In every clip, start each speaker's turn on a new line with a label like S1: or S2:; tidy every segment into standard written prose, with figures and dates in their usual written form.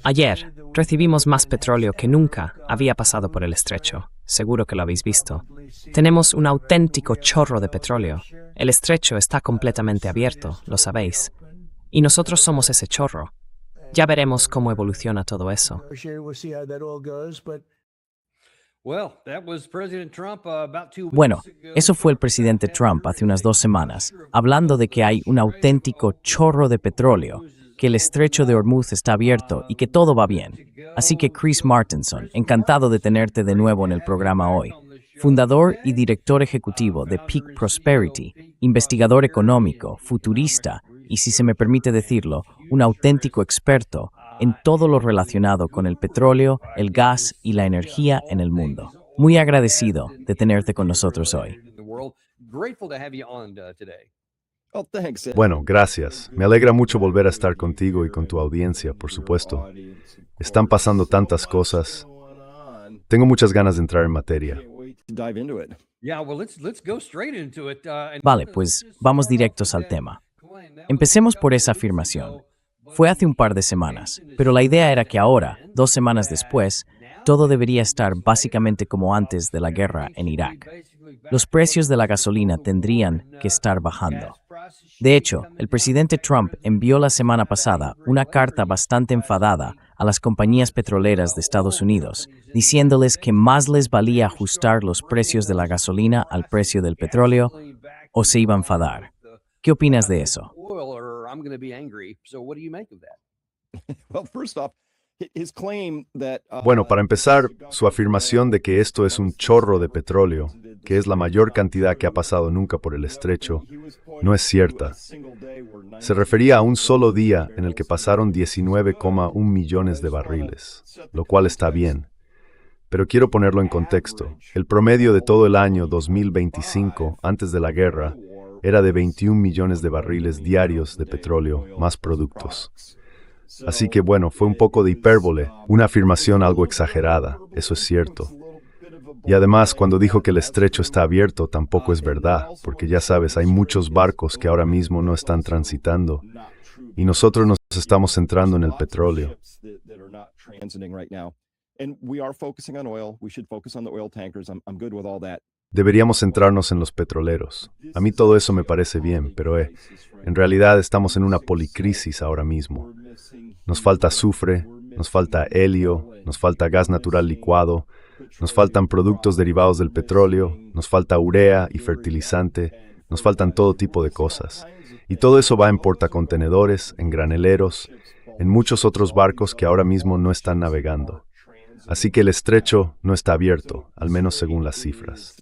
S1: Ayer recibimos más petróleo que nunca había pasado por el estrecho. Seguro que lo habéis visto. Tenemos un auténtico chorro de petróleo. El estrecho está completamente abierto, lo sabéis. Y nosotros somos ese chorro. Ya veremos cómo evoluciona todo eso.
S2: Bueno, eso fue el presidente Trump hace unas 2 semanas, hablando de que hay un auténtico chorro de petróleo, que el estrecho de Hormuz está abierto y que todo va bien. Así que Chris Martenson, encantado de tenerte de nuevo en el programa hoy. Fundador y director ejecutivo de Peak Prosperity, investigador económico, futurista y, si se me permite decirlo, un auténtico experto en todo lo relacionado con el petróleo, el gas y la energía en el mundo. Muy agradecido de tenerte con nosotros hoy.
S3: Bueno, gracias. Me alegra mucho volver a estar contigo y con tu audiencia, por supuesto. Están pasando tantas cosas. Tengo muchas ganas de entrar en materia.
S2: Vale, pues vamos directos al tema. Empecemos por esa afirmación. Fue hace un par de semanas, pero la idea era que ahora, 2 semanas después, todo debería estar básicamente como antes de la guerra en Irak. Los precios de la gasolina tendrían que estar bajando. De hecho, el presidente Trump envió la semana pasada una carta bastante enfadada a las compañías petroleras de Estados Unidos, diciéndoles que más les valía ajustar los precios de la gasolina al precio del petróleo o se iba a enfadar. ¿Qué opinas de eso?
S3: Bueno, para empezar, su afirmación de que esto es un chorro de petróleo, que es la mayor cantidad que ha pasado nunca por el estrecho, no es cierta. Se refería a un solo día en el que pasaron 19,1 millones de barriles, lo cual está bien. Pero quiero ponerlo en contexto. El promedio de todo el año 2025, antes de la guerra, era de 21 millones de barriles diarios de petróleo, más productos. Así que bueno, fue un poco de hipérbole, una afirmación algo exagerada, eso es cierto. Y además, cuando dijo que el estrecho está abierto, tampoco es verdad, porque ya sabes, hay muchos barcos que ahora mismo no están transitando, y nosotros nos estamos centrando en el petróleo. Deberíamos centrarnos en los petroleros. A mí todo eso me parece bien, pero en realidad estamos en una policrisis ahora mismo. Nos falta azufre, nos falta helio, nos falta gas natural licuado, nos faltan productos derivados del petróleo, nos falta urea y fertilizante, nos faltan todo tipo de cosas. Y todo eso va en portacontenedores, en graneleros, en muchos otros barcos que ahora mismo no están navegando. Así que el estrecho no está abierto, al menos según las cifras.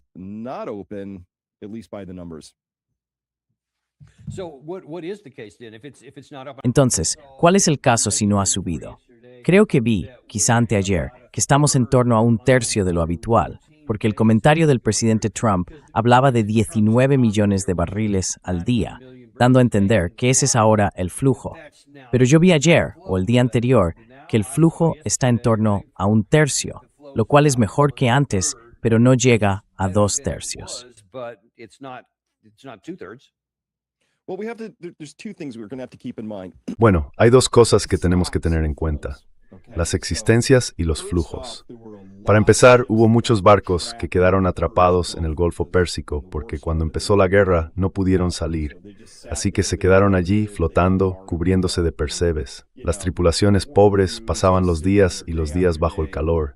S2: Entonces, ¿cuál es el caso si no ha subido? Creo que vi, quizá anteayer, que estamos en torno a 1/3 de lo habitual, porque el comentario del presidente Trump hablaba de 19 millones de barriles al día, dando a entender que ese es ahora el flujo. Pero yo vi ayer, o el día anterior, que el flujo está en torno a 1/3, lo cual es mejor que antes, pero no llega a 2/3.
S3: Bueno, hay 2 cosas que tenemos que tener en cuenta: las existencias y los flujos. Para empezar, hubo muchos barcos que quedaron atrapados en el Golfo Pérsico porque cuando empezó la guerra no pudieron salir. Así que se quedaron allí flotando, cubriéndose de percebes. Las tripulaciones pobres pasaban los días y los días bajo el calor.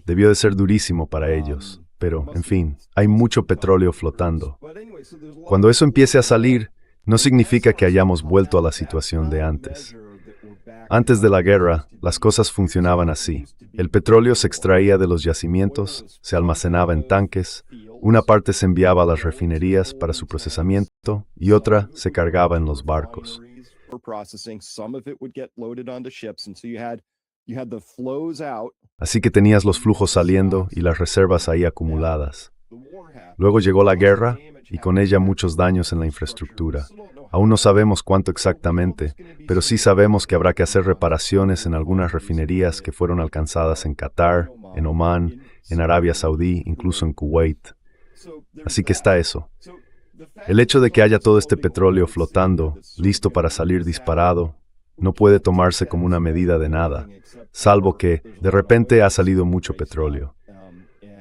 S3: Debió de ser durísimo para ellos. Pero, en fin, hay mucho petróleo flotando. Cuando eso empiece a salir, no significa que hayamos vuelto a la situación de antes. Antes de la guerra, las cosas funcionaban así. El petróleo se extraía de los yacimientos, se almacenaba en tanques, una parte se enviaba a las refinerías para su procesamiento y otra se cargaba en los barcos. Así que tenías los flujos saliendo y las reservas ahí acumuladas. Luego llegó la guerra y con ella muchos daños en la infraestructura. Aún no sabemos cuánto exactamente, pero sí sabemos que habrá que hacer reparaciones en algunas refinerías que fueron alcanzadas en Qatar, en Omán, en Arabia Saudí, incluso en Kuwait. Así que está eso. El hecho de que haya todo este petróleo flotando, listo para salir disparado, no puede tomarse como una medida de nada, salvo que, de repente, ha salido mucho petróleo.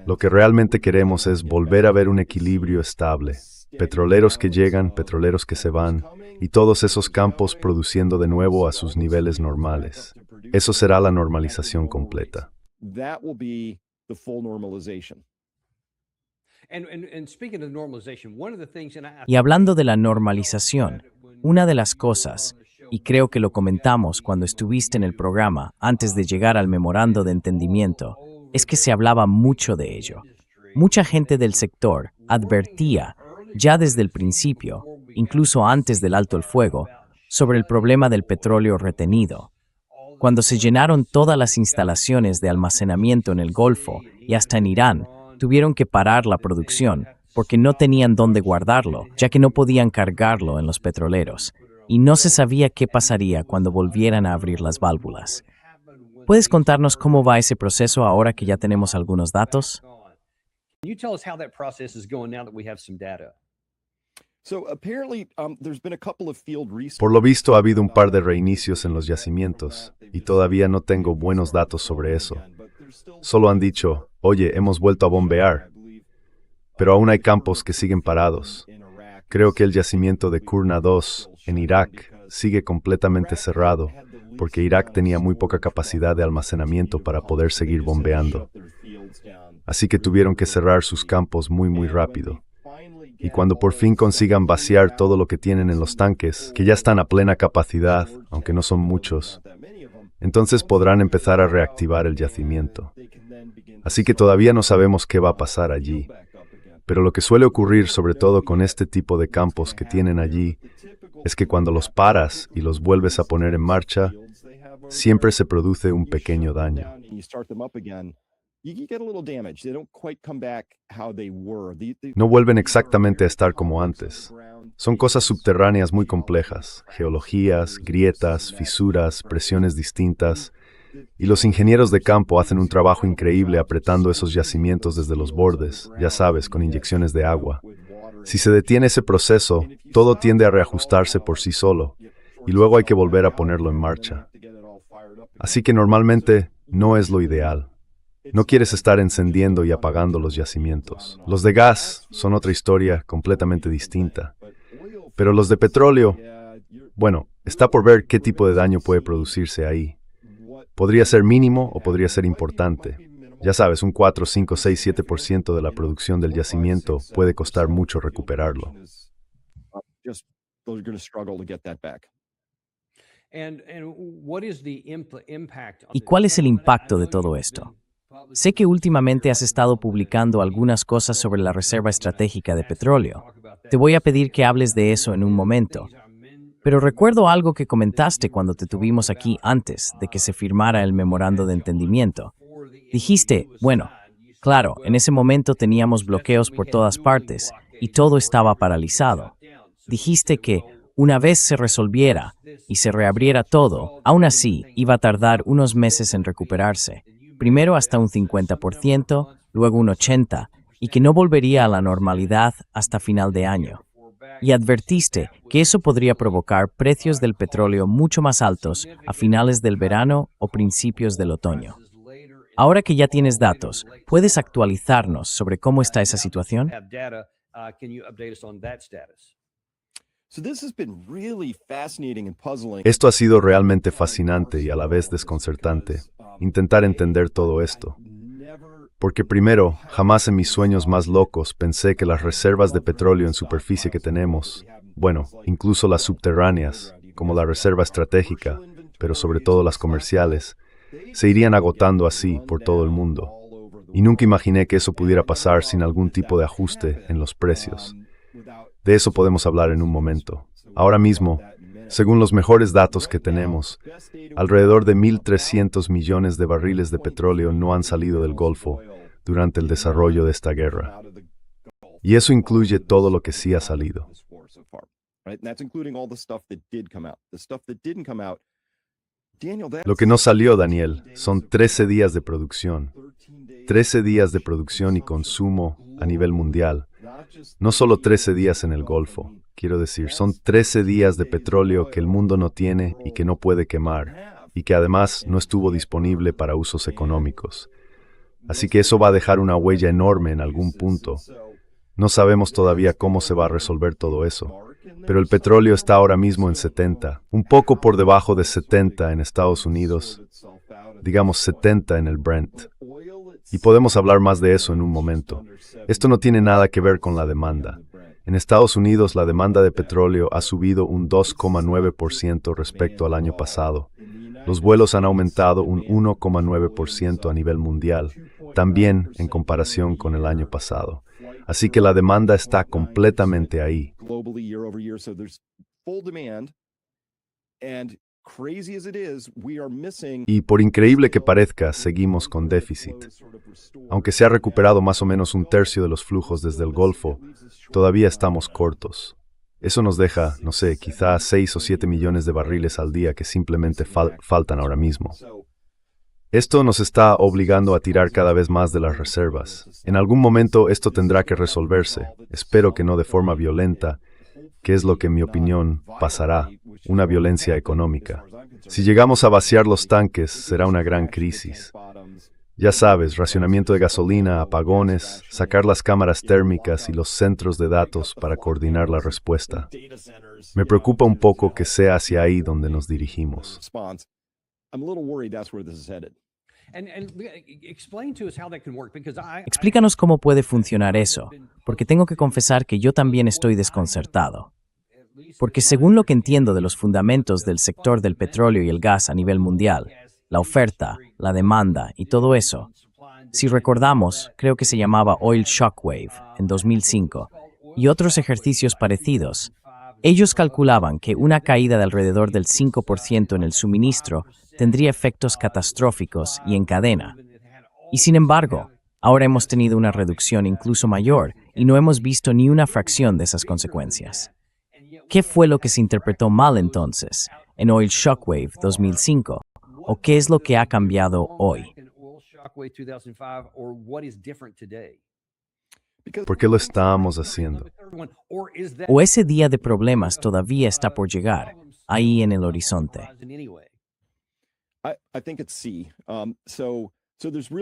S3: Lo que realmente queremos es volver a ver un equilibrio estable. Petroleros que llegan, petroleros que se van, y todos esos campos produciendo de nuevo a sus niveles normales. Eso será la normalización completa.
S2: Y hablando de la normalización, una de las cosas, y creo que lo comentamos cuando estuviste en el programa antes de llegar al memorando de entendimiento, es que se hablaba mucho de ello. Mucha gente del sector advertía, ya desde el principio, incluso antes del alto el fuego, sobre el problema del petróleo retenido. Cuando se llenaron todas las instalaciones de almacenamiento en el Golfo y hasta en Irán, tuvieron que parar la producción porque no tenían dónde guardarlo, ya que no podían cargarlo en los petroleros, y no se sabía qué pasaría cuando volvieran a abrir las válvulas. ¿Puedes contarnos cómo va ese proceso ahora que ya tenemos algunos datos?
S3: Por lo visto, ha habido un par de reinicios en los yacimientos, y todavía no tengo buenos datos sobre eso. Solo han dicho, oye, hemos vuelto a bombear, pero aún hay campos que siguen parados. Creo que el yacimiento de Kurna 2, en Irak, sigue completamente cerrado, porque Irak tenía muy poca capacidad de almacenamiento para poder seguir bombeando. Así que tuvieron que cerrar sus campos muy rápido. Y cuando por fin consigan vaciar todo lo que tienen en los tanques, que ya están a plena capacidad, aunque no son muchos, entonces podrán empezar a reactivar el yacimiento. Así que todavía no sabemos qué va a pasar allí. Pero lo que suele ocurrir, sobre todo con este tipo de campos que tienen allí, es que cuando los paras y los vuelves a poner en marcha, siempre se produce un pequeño daño. No vuelven exactamente a estar como antes. Son cosas subterráneas muy complejas, geologías, grietas, fisuras, presiones distintas, y los ingenieros de campo hacen un trabajo increíble apretando esos yacimientos desde los bordes, ya sabes, con inyecciones de agua. Si se detiene ese proceso, todo tiende a reajustarse por sí solo, y luego hay que volver a ponerlo en marcha. Así que normalmente no es lo ideal. No quieres estar encendiendo y apagando los yacimientos. Los de gas son otra historia completamente distinta. Pero los de petróleo, bueno, está por ver qué tipo de daño puede producirse ahí. Podría ser mínimo o podría ser importante. Ya sabes, un 4, 5, 6, 7% de la producción del yacimiento puede costar mucho recuperarlo.
S2: ¿Y cuál es el impacto de todo esto? Sé que últimamente has estado publicando algunas cosas sobre la Reserva Estratégica de Petróleo. Te voy a pedir que hables de eso en un momento. Pero recuerdo algo que comentaste cuando te tuvimos aquí antes de que se firmara el memorando de entendimiento. Dijiste, bueno, claro, en ese momento teníamos bloqueos por todas partes y todo estaba paralizado. Dijiste que una vez se resolviera y se reabriera todo, aún así iba a tardar unos meses en recuperarse. Primero hasta un 50%, luego un 80%, y que no volvería a la normalidad hasta final de año. Y advertiste que eso podría provocar precios del petróleo mucho más altos a finales del verano o principios del otoño. Ahora que ya tienes datos, ¿puedes actualizarnos sobre cómo está esa situación?
S3: Esto ha sido realmente fascinante y a la vez desconcertante, intentar entender todo esto. Porque primero, jamás en mis sueños más locos pensé que las reservas de petróleo en superficie que tenemos, bueno, incluso las subterráneas, como la reserva estratégica, pero sobre todo las comerciales, se irían agotando así por todo el mundo. Y nunca imaginé que eso pudiera pasar sin algún tipo de ajuste en los precios. De eso podemos hablar en un momento. Ahora mismo, según los mejores datos que tenemos, alrededor de 1.300 millones de barriles de petróleo no han salido del Golfo durante el desarrollo de esta guerra. Y eso incluye todo lo que sí ha salido. Lo que no salió, Daniel, son 13 días de producción. 13 días de producción y consumo a nivel mundial. No solo 13 días en el Golfo. Quiero decir, son 13 días de petróleo que el mundo no tiene y que no puede quemar, y que además no estuvo disponible para usos económicos. Así que eso va a dejar una huella enorme en algún punto. No sabemos todavía cómo se va a resolver todo eso, pero el petróleo está ahora mismo en 70, un poco por debajo de 70 en Estados Unidos, digamos 70 en el Brent. Y podemos hablar más de eso en un momento. Esto no tiene nada que ver con la demanda. En Estados Unidos, la demanda de petróleo ha subido un 2,9% respecto al año pasado. Los vuelos han aumentado un 1,9% a nivel mundial, también en comparación con el año pasado. Así que la demanda está completamente ahí. Y por increíble que parezca, seguimos con déficit. Aunque se ha recuperado más o menos un tercio de los flujos desde el Golfo, todavía estamos cortos. Eso nos deja, no sé, quizás 6 o 7 millones de barriles al día que simplemente faltan ahora mismo. Esto nos está obligando a tirar cada vez más de las reservas. En algún momento esto tendrá que resolverse, espero que no de forma violenta, que es lo que en mi opinión pasará, una violencia económica. Si llegamos a vaciar los tanques, será una gran crisis. Ya sabes, racionamiento de gasolina, apagones, sacar las cámaras térmicas y los centros de datos para coordinar la respuesta. Me preocupa un poco que sea hacia ahí donde nos dirigimos.
S2: Explícanos cómo puede funcionar eso, porque tengo que confesar que yo también estoy desconcertado. Porque según lo que entiendo de los fundamentos del sector del petróleo y el gas a nivel mundial, la oferta, la demanda y todo eso, si recordamos, creo que se llamaba Oil Shockwave en 2005, y otros ejercicios parecidos, ellos calculaban que una caída de alrededor del 5% en el suministro tendría efectos catastróficos y en cadena. Y sin embargo, ahora hemos tenido una reducción incluso mayor y no hemos visto ni una fracción de esas consecuencias. ¿Qué fue lo que se interpretó mal entonces en Oil Shockwave 2005? ¿O qué es lo que ha cambiado hoy?
S3: ¿Por qué lo estamos haciendo?
S2: ¿O ese día de problemas todavía está por llegar, ahí en el horizonte?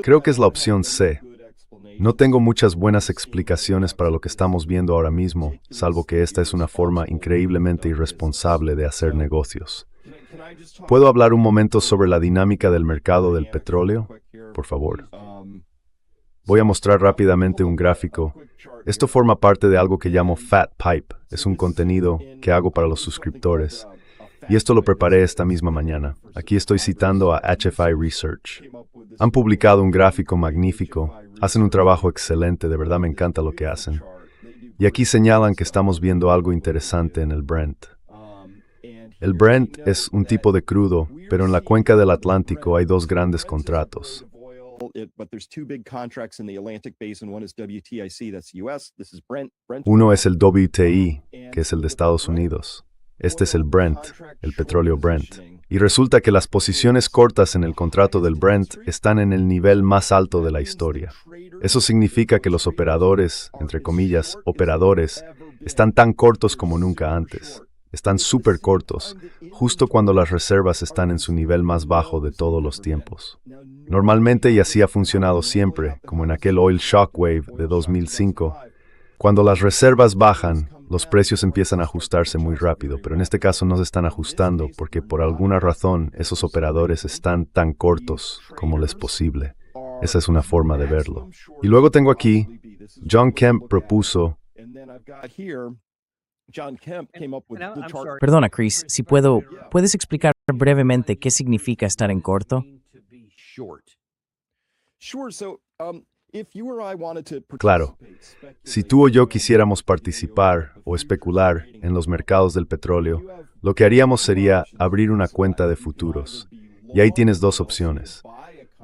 S3: Creo que es la opción C. No tengo muchas buenas explicaciones para lo que estamos viendo ahora mismo, salvo que esta es una forma increíblemente irresponsable de hacer negocios. ¿Puedo hablar un momento sobre la dinámica del mercado del petróleo? Por favor. Voy a mostrar rápidamente un gráfico. Esto forma parte de algo que llamo Fat Pipe. Es un contenido que hago para los suscriptores. Y esto lo preparé esta misma mañana. Aquí estoy citando a HFI Research. Han publicado un gráfico magnífico. Hacen un trabajo excelente, de verdad me encanta lo que hacen. Y aquí señalan que estamos viendo algo interesante en el Brent. El Brent es un tipo de crudo, pero en la cuenca del Atlántico hay dos grandes contratos. Uno es el WTI, que es el de Estados Unidos. Este es el Brent, el petróleo Brent. Y resulta que las posiciones cortas en el contrato del Brent están en el nivel más alto de la historia. Eso significa que los operadores, entre comillas, operadores, están tan cortos como nunca antes. Están súper cortos, justo cuando las reservas están en su nivel más bajo de todos los tiempos. Normalmente, y así ha funcionado siempre, como en aquel Oil Shockwave de 2005, cuando las reservas bajan, los precios empiezan a ajustarse muy rápido, pero en este caso no se están ajustando porque por alguna razón esos operadores están tan cortos como les posible. Esa es una forma de verlo. Y luego tengo aquí, John Kemp propuso...
S2: Perdona, Chris, si ¿puedes explicar brevemente qué significa estar en corto?
S3: Claro, si tú o yo quisiéramos participar o especular en los mercados del petróleo, lo que haríamos sería abrir una cuenta de futuros. Y ahí tienes dos opciones.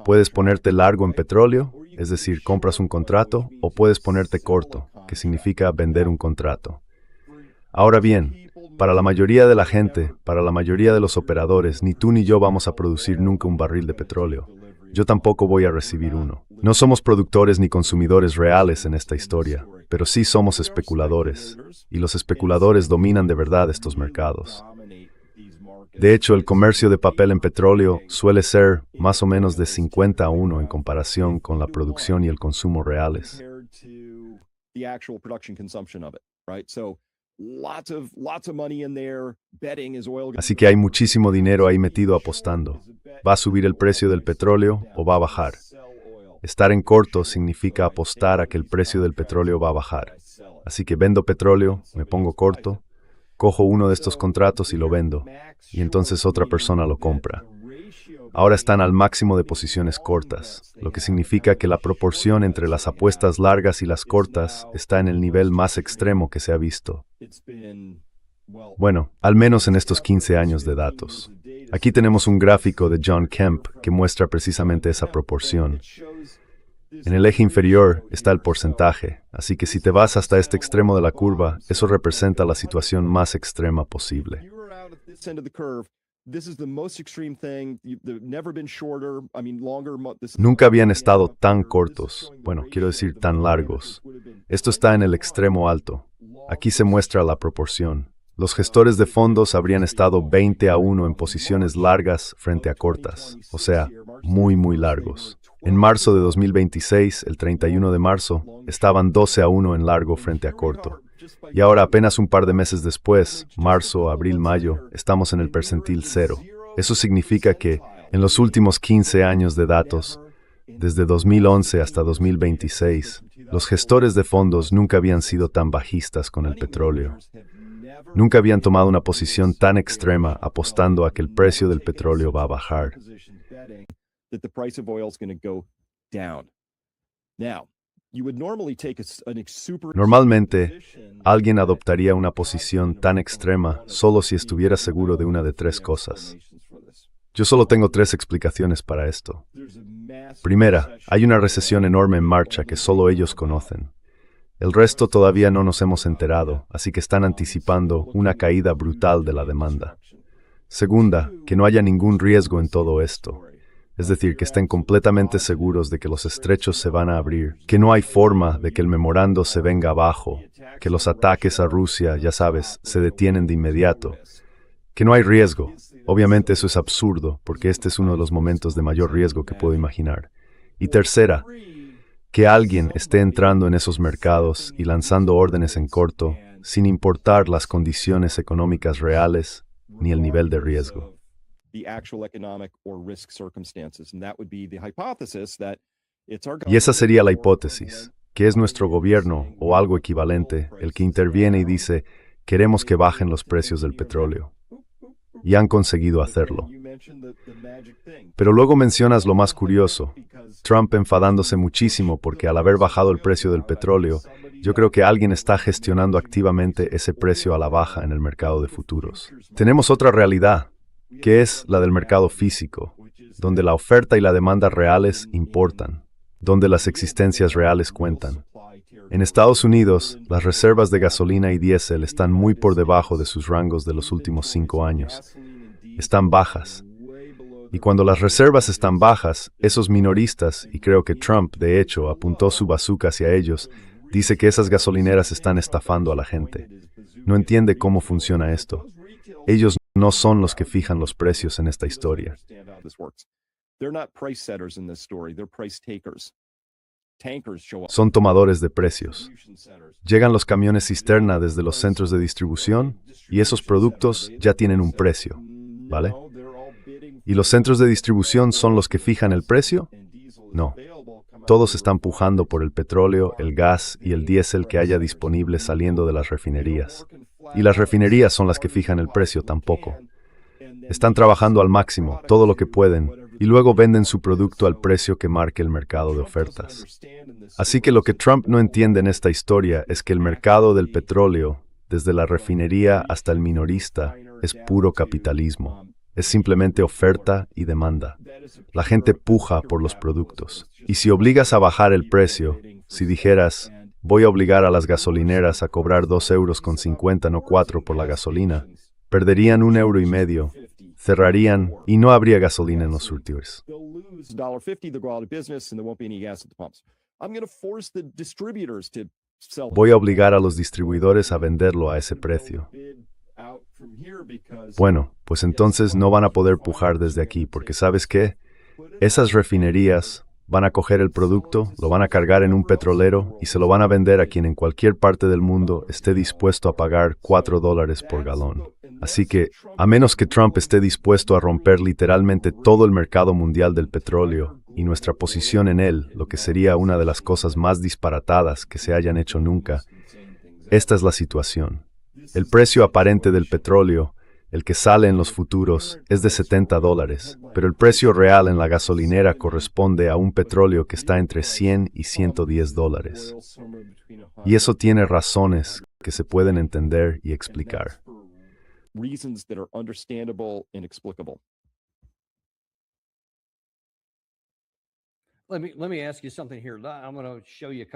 S3: Puedes ponerte largo en petróleo, es decir, compras un contrato, o puedes ponerte corto, que significa vender un contrato. Ahora bien, para la mayoría de la gente, para la mayoría de los operadores, ni tú ni yo vamos a producir nunca un barril de petróleo. Yo tampoco voy a recibir uno. No somos productores ni consumidores reales en esta historia, pero sí somos especuladores, y los especuladores dominan de verdad estos mercados. De hecho, el comercio de papel en petróleo suele ser más o menos de 50-1 en comparación con la producción y el consumo reales. Así que hay muchísimo dinero ahí metido apostando. ¿Va a subir el precio del petróleo o va a bajar? Estar en corto significa apostar a que el precio del petróleo va a bajar. Así que vendo petróleo, me pongo corto, cojo uno de estos contratos y lo vendo, y entonces otra persona lo compra. Ahora están al máximo de posiciones cortas, lo que significa que la proporción entre las apuestas largas y las cortas está en el nivel más extremo que se ha visto. Bueno, al menos en estos 15 años de datos. Aquí tenemos un gráfico de John Kemp que muestra precisamente esa proporción. En el eje inferior está el porcentaje, así que si te vas hasta este extremo de la curva, eso representa la situación más extrema posible. Nunca habían estado tan cortos, bueno, quiero decir tan largos. Esto está en el extremo alto. Aquí se muestra la proporción. Los gestores de fondos habrían estado 20-1 en posiciones largas frente a cortas, o sea, muy largos. En marzo de 2026, el 31 de marzo, estaban 12-1 en largo frente a corto. Y ahora apenas un par de meses después, marzo, abril, mayo, estamos en el percentil 0. Eso significa que, en los últimos 15 años de datos, desde 2011 hasta 2026, los gestores de fondos nunca habían sido tan bajistas con el petróleo. Nunca habían tomado una posición tan extrema apostando a que el precio del petróleo va a bajar. Normalmente, alguien adoptaría una posición tan extrema solo si estuviera seguro de una de tres cosas. Yo solo tengo 3 explicaciones para esto. Primera, hay una recesión enorme en marcha que solo ellos conocen. El resto todavía no nos hemos enterado, así que están anticipando una caída brutal de la demanda. Segunda, que no haya ningún riesgo en todo esto. Es decir, que estén completamente seguros de que los estrechos se van a abrir, que no hay forma de que el memorando se venga abajo, que los ataques a Rusia, ya sabes, se detienen de inmediato, que no hay riesgo. Obviamente eso es absurdo, porque este es uno de los momentos de mayor riesgo que puedo imaginar. Y tercera, que alguien esté entrando en esos mercados y lanzando órdenes en corto, sin importar las condiciones económicas reales ni el nivel de riesgo. Y esa sería la hipótesis, que es nuestro gobierno o algo equivalente el que interviene y dice, queremos que bajen los precios del petróleo. Y han conseguido hacerlo. Pero luego mencionas lo más curioso, Trump enfadándose muchísimo porque al haber bajado el precio del petróleo, yo creo que alguien está gestionando activamente ese precio a la baja en el mercado de futuros. Tenemos otra realidad, que es la del mercado físico, donde la oferta y la demanda reales importan, donde las existencias reales cuentan. En Estados Unidos, las reservas de gasolina y diésel están muy por debajo de sus rangos de los últimos 5 años. Están bajas. Y cuando las reservas están bajas, esos minoristas, y creo que Trump, de hecho, apuntó su bazooka hacia ellos, dice que esas gasolineras están estafando a la gente. No entiende cómo funciona esto. Ellos no son los que fijan los precios en esta historia. Son tomadores de precios. Llegan los camiones cisterna desde los centros de distribución y esos productos ya tienen un precio, ¿vale? ¿Y los centros de distribución son los que fijan el precio? No. Todos están pujando por el petróleo, el gas y el diésel que haya disponible saliendo de las refinerías. Y las refinerías son las que fijan el precio tampoco. Están trabajando al máximo, todo lo que pueden, y luego venden su producto al precio que marque el mercado de ofertas. Así que lo que Trump no entiende en esta historia es que el mercado del petróleo, desde la refinería hasta el minorista, es puro capitalismo. Es simplemente oferta y demanda. La gente puja por los productos. Y si obligas a bajar el precio, si dijeras, voy a obligar a las gasolineras a cobrar 2,50 €, no 4 por la gasolina, perderían 1,50 €, cerrarían y no habría gasolina en los surtidores. Voy a obligar a los distribuidores a venderlo a ese precio. Bueno, pues entonces no van a poder pujar desde aquí, porque ¿sabes qué? Esas refinerías van a coger el producto, lo van a cargar en un petrolero y se lo van a vender a quien en cualquier parte del mundo esté dispuesto a pagar $4 por galón. Así que, a menos que Trump esté dispuesto a romper literalmente todo el mercado mundial del petróleo y nuestra posición en él, lo que sería una de las cosas más disparatadas que se hayan hecho nunca, esta es la situación. El precio aparente del petróleo, el que sale en los futuros, es de $70, pero el precio real en la gasolinera corresponde a un petróleo que está entre $100 y $110. Y eso tiene razones que se pueden entender y explicar.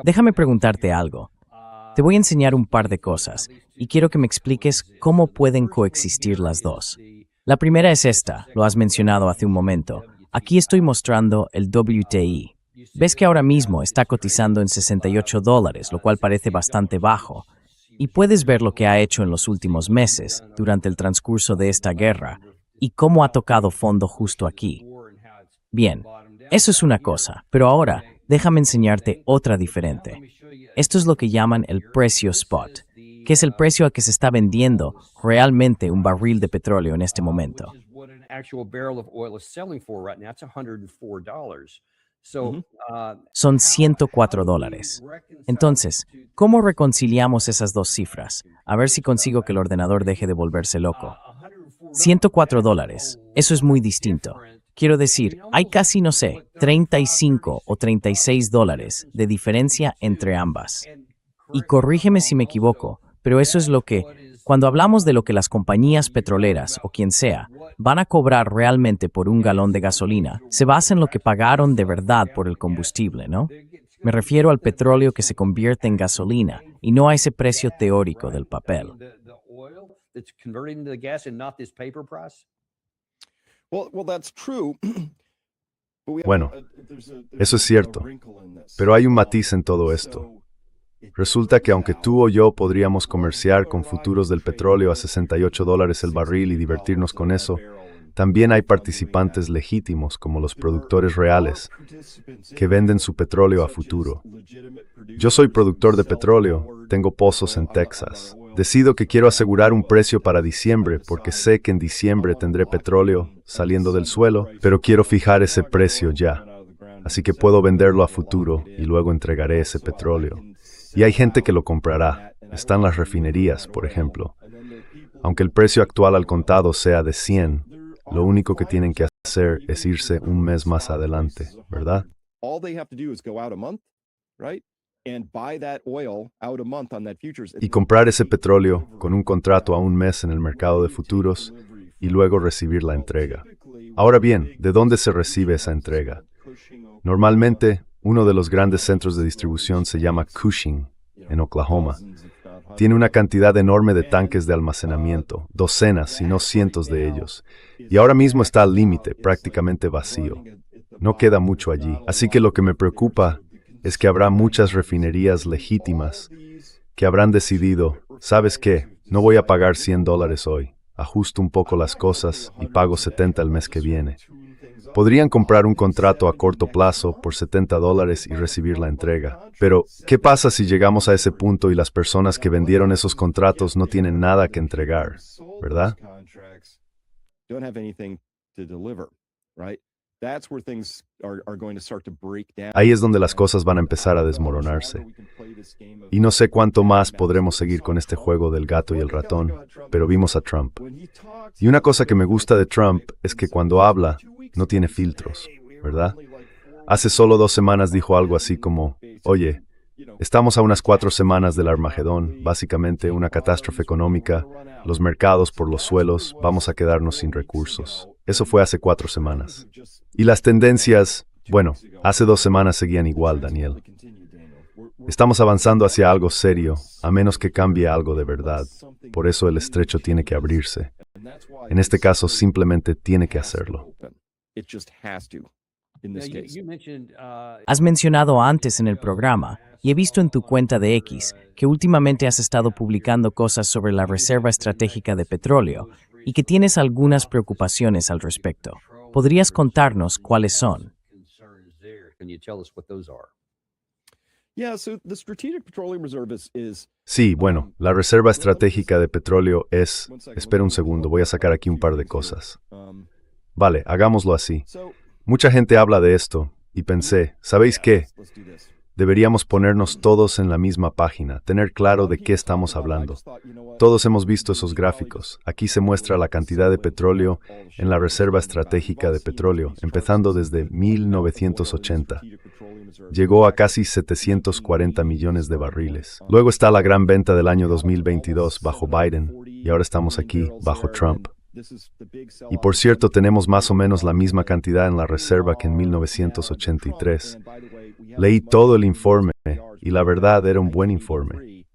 S2: Déjame preguntarte algo. Te voy a enseñar un par de cosas y quiero que me expliques cómo pueden coexistir las dos. La primera es esta, lo has mencionado hace un momento. Aquí estoy mostrando el WTI. Ves que ahora mismo está cotizando en $68, lo cual parece bastante bajo. Y puedes ver lo que ha hecho en los últimos meses, durante el transcurso de esta guerra, y cómo ha tocado fondo justo aquí. Bien, eso es una cosa, pero ahora déjame enseñarte otra diferente. Esto es lo que llaman el precio spot, que es el precio a que se está vendiendo realmente un barril de petróleo en este momento. Son $104. Entonces, ¿cómo reconciliamos esas dos cifras? A ver si consigo que el ordenador deje de volverse loco. $104, eso es muy distinto. Quiero decir, hay casi, no sé, $35 o $36 de diferencia entre ambas. Y corrígeme si me equivoco, pero eso es lo que, cuando hablamos de lo que las compañías petroleras o quien sea van a cobrar realmente por un galón de gasolina, se basa en lo que pagaron de verdad por el combustible, ¿no? Me refiero al petróleo que se convierte en gasolina y no a ese precio teórico del papel.
S3: Bueno, eso es cierto, pero hay un matiz en todo esto. Resulta que aunque tú o yo podríamos comerciar con futuros del petróleo a $68 el barril y divertirnos con eso, también hay participantes legítimos como los productores reales que venden su petróleo a futuro. Yo soy productor de petróleo, tengo pozos en Texas. Decido que quiero asegurar un precio para diciembre porque sé que en diciembre tendré petróleo saliendo del suelo, pero quiero fijar ese precio ya. Así que puedo venderlo a futuro y luego entregaré ese petróleo. Y hay gente que lo comprará. Están las refinerías, por ejemplo. Aunque el precio actual al contado sea de 100, lo único que tienen que hacer es irse un mes más adelante, ¿verdad? Y comprar ese petróleo con un contrato a un mes en el mercado de futuros y luego recibir la entrega. Ahora bien, ¿de dónde se recibe esa entrega? Normalmente, uno de los grandes centros de distribución se llama Cushing, en Oklahoma. Tiene una cantidad enorme de tanques de almacenamiento, docenas, si no cientos de ellos. Y ahora mismo está al límite, prácticamente vacío. No queda mucho allí. Así que lo que me preocupa es que habrá muchas refinerías legítimas que habrán decidido, ¿sabes qué? No voy a pagar $100 hoy. Ajusto un poco las cosas y pago $70 el mes que viene. Podrían comprar un contrato a corto plazo por $70 y recibir la entrega. Pero, ¿qué pasa si llegamos a ese punto y las personas que vendieron esos contratos no tienen nada que entregar? ¿Verdad? Ahí es donde las cosas van a empezar a desmoronarse. Y no sé cuánto más podremos seguir con este juego del gato y el ratón, pero vimos a Trump. Y una cosa que me gusta de Trump es que cuando habla, no tiene filtros, ¿verdad? Hace solo 2 semanas dijo algo así como, oye, estamos a unas 4 semanas del Armagedón, básicamente una catástrofe económica, los mercados por los suelos, vamos a quedarnos sin recursos. Eso fue hace 4 semanas. Y las tendencias, bueno, hace 2 semanas seguían igual, Daniel. Estamos avanzando hacia algo serio, a menos que cambie algo de verdad. Por eso el estrecho tiene que abrirse. En este caso, simplemente tiene que hacerlo.
S2: Has mencionado antes en el programa, y he visto en tu cuenta de X, que últimamente has estado publicando cosas sobre la Reserva Estratégica de Petróleo y que tienes algunas preocupaciones al respecto. ¿Podrías contarnos cuáles son?
S3: Sí, bueno, la Reserva Estratégica de Petróleo es... Espera un segundo, voy a sacar aquí un par de cosas. Vale, hagámoslo así. Mucha gente habla de esto, y pensé, ¿sabéis qué? Deberíamos ponernos todos en la misma página, tener claro de qué estamos hablando. Todos hemos visto esos gráficos. Aquí se muestra la cantidad de petróleo en la Reserva Estratégica de Petróleo, empezando desde 1980. Llegó a casi 740 millones de barriles. Luego está la gran venta del año 2022 bajo Biden, y ahora estamos aquí bajo Trump. Y por cierto, tenemos más o menos la misma cantidad en la reserva que en 1983. Leí todo el informe, y la verdad era un buen informe.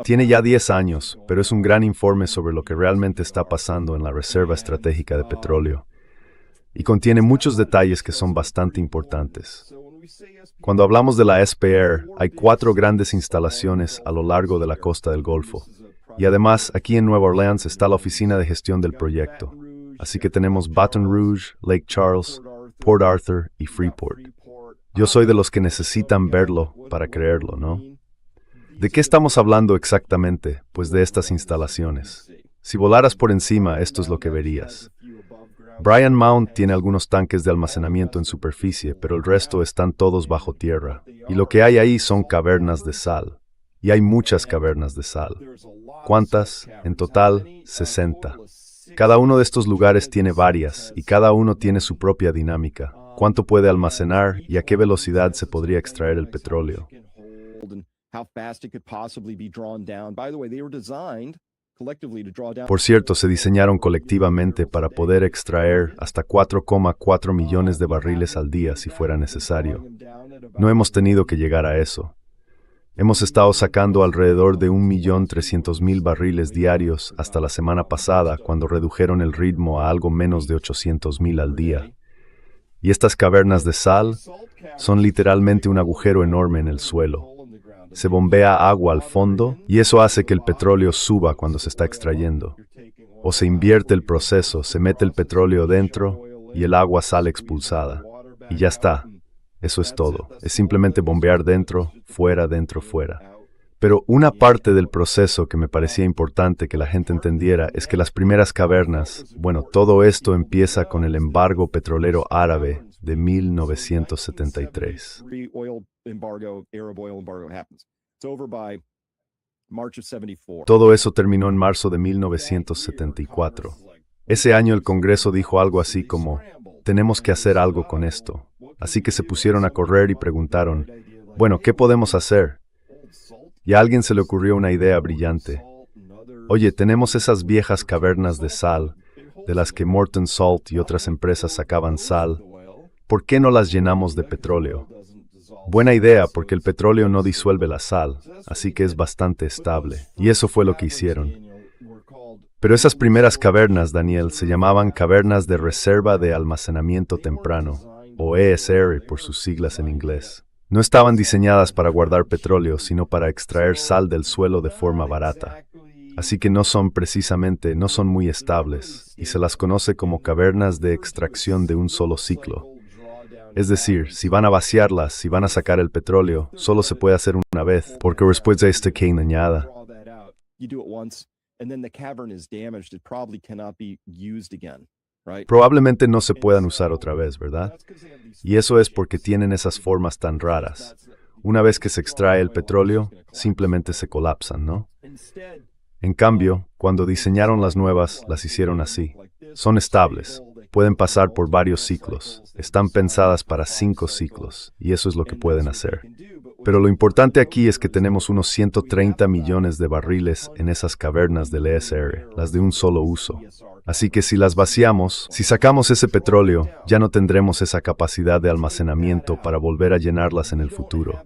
S3: Tiene ya 10 años, pero es un gran informe sobre lo que realmente está pasando en la Reserva Estratégica de Petróleo. Y contiene muchos detalles que son bastante importantes. Cuando hablamos de la SPR, hay 4 grandes instalaciones a lo largo de la costa del Golfo. Y además, aquí en Nueva Orleans está la oficina de gestión del proyecto. Así que tenemos Baton Rouge, Lake Charles, Port Arthur y Freeport. Yo soy de los que necesitan verlo para creerlo, ¿no? ¿De qué estamos hablando exactamente? Pues de estas instalaciones. Si volaras por encima, esto es lo que verías. Bryan Mount tiene algunos tanques de almacenamiento en superficie, pero el resto están todos bajo tierra. Y lo que hay ahí son cavernas de sal. Y hay muchas cavernas de sal. ¿Cuántas? En total, 60. Cada uno de estos lugares tiene varias, y cada uno tiene su propia dinámica. ¿Cuánto puede almacenar y a qué velocidad se podría extraer el petróleo? Por cierto, se diseñaron colectivamente para poder extraer hasta 4,4 millones de barriles al día si fuera necesario. No hemos tenido que llegar a eso. Hemos estado sacando alrededor de 1.300.000 barriles diarios hasta la semana pasada, cuando redujeron el ritmo a algo menos de 800.000 al día. Y estas cavernas de sal son literalmente un agujero enorme en el suelo. Se bombea agua al fondo y eso hace que el petróleo suba cuando se está extrayendo. O se invierte el proceso, se mete el petróleo dentro y el agua sale expulsada. Y ya está. Eso es todo. Es simplemente bombear dentro, fuera, dentro, fuera. Pero una parte del proceso que me parecía importante que la gente entendiera es que las primeras cavernas, bueno, todo esto empieza con el embargo petrolero árabe de 1973. Todo eso terminó en marzo de 1974. Ese año el Congreso dijo algo así como, tenemos que hacer algo con esto. Así que se pusieron a correr y preguntaron, bueno, ¿qué podemos hacer? Y a alguien se le ocurrió una idea brillante. Oye, tenemos esas viejas cavernas de sal, de las que Morton Salt y otras empresas sacaban sal. ¿Por qué no las llenamos de petróleo? Buena idea, porque el petróleo no disuelve la sal, así que es bastante estable. Y eso fue lo que hicieron. Pero esas primeras cavernas, Daniel, se llamaban cavernas de reserva de almacenamiento temprano, o ESR por sus siglas en inglés. No estaban diseñadas para guardar petróleo, sino para extraer sal del suelo de forma barata. Así que no son muy estables, y se las conoce como cavernas de extracción de un solo ciclo. Es decir, si van a vaciarlas, si van a sacar el petróleo, solo se puede hacer una vez, porque después de esto queda dañada. Probablemente no se puedan usar otra vez, ¿verdad? Y eso es porque tienen esas formas tan raras. Una vez que se extrae el petróleo, simplemente se colapsan, ¿no? En cambio, cuando diseñaron las nuevas, las hicieron así. Son estables, pueden pasar por varios ciclos, están pensadas para 5 ciclos, y eso es lo que pueden hacer. Pero lo importante aquí es que tenemos unos 130 millones de barriles en esas cavernas del ESR, las de un solo uso. Así que si las vaciamos, si sacamos ese petróleo, ya no tendremos esa capacidad de almacenamiento para volver a llenarlas en el futuro.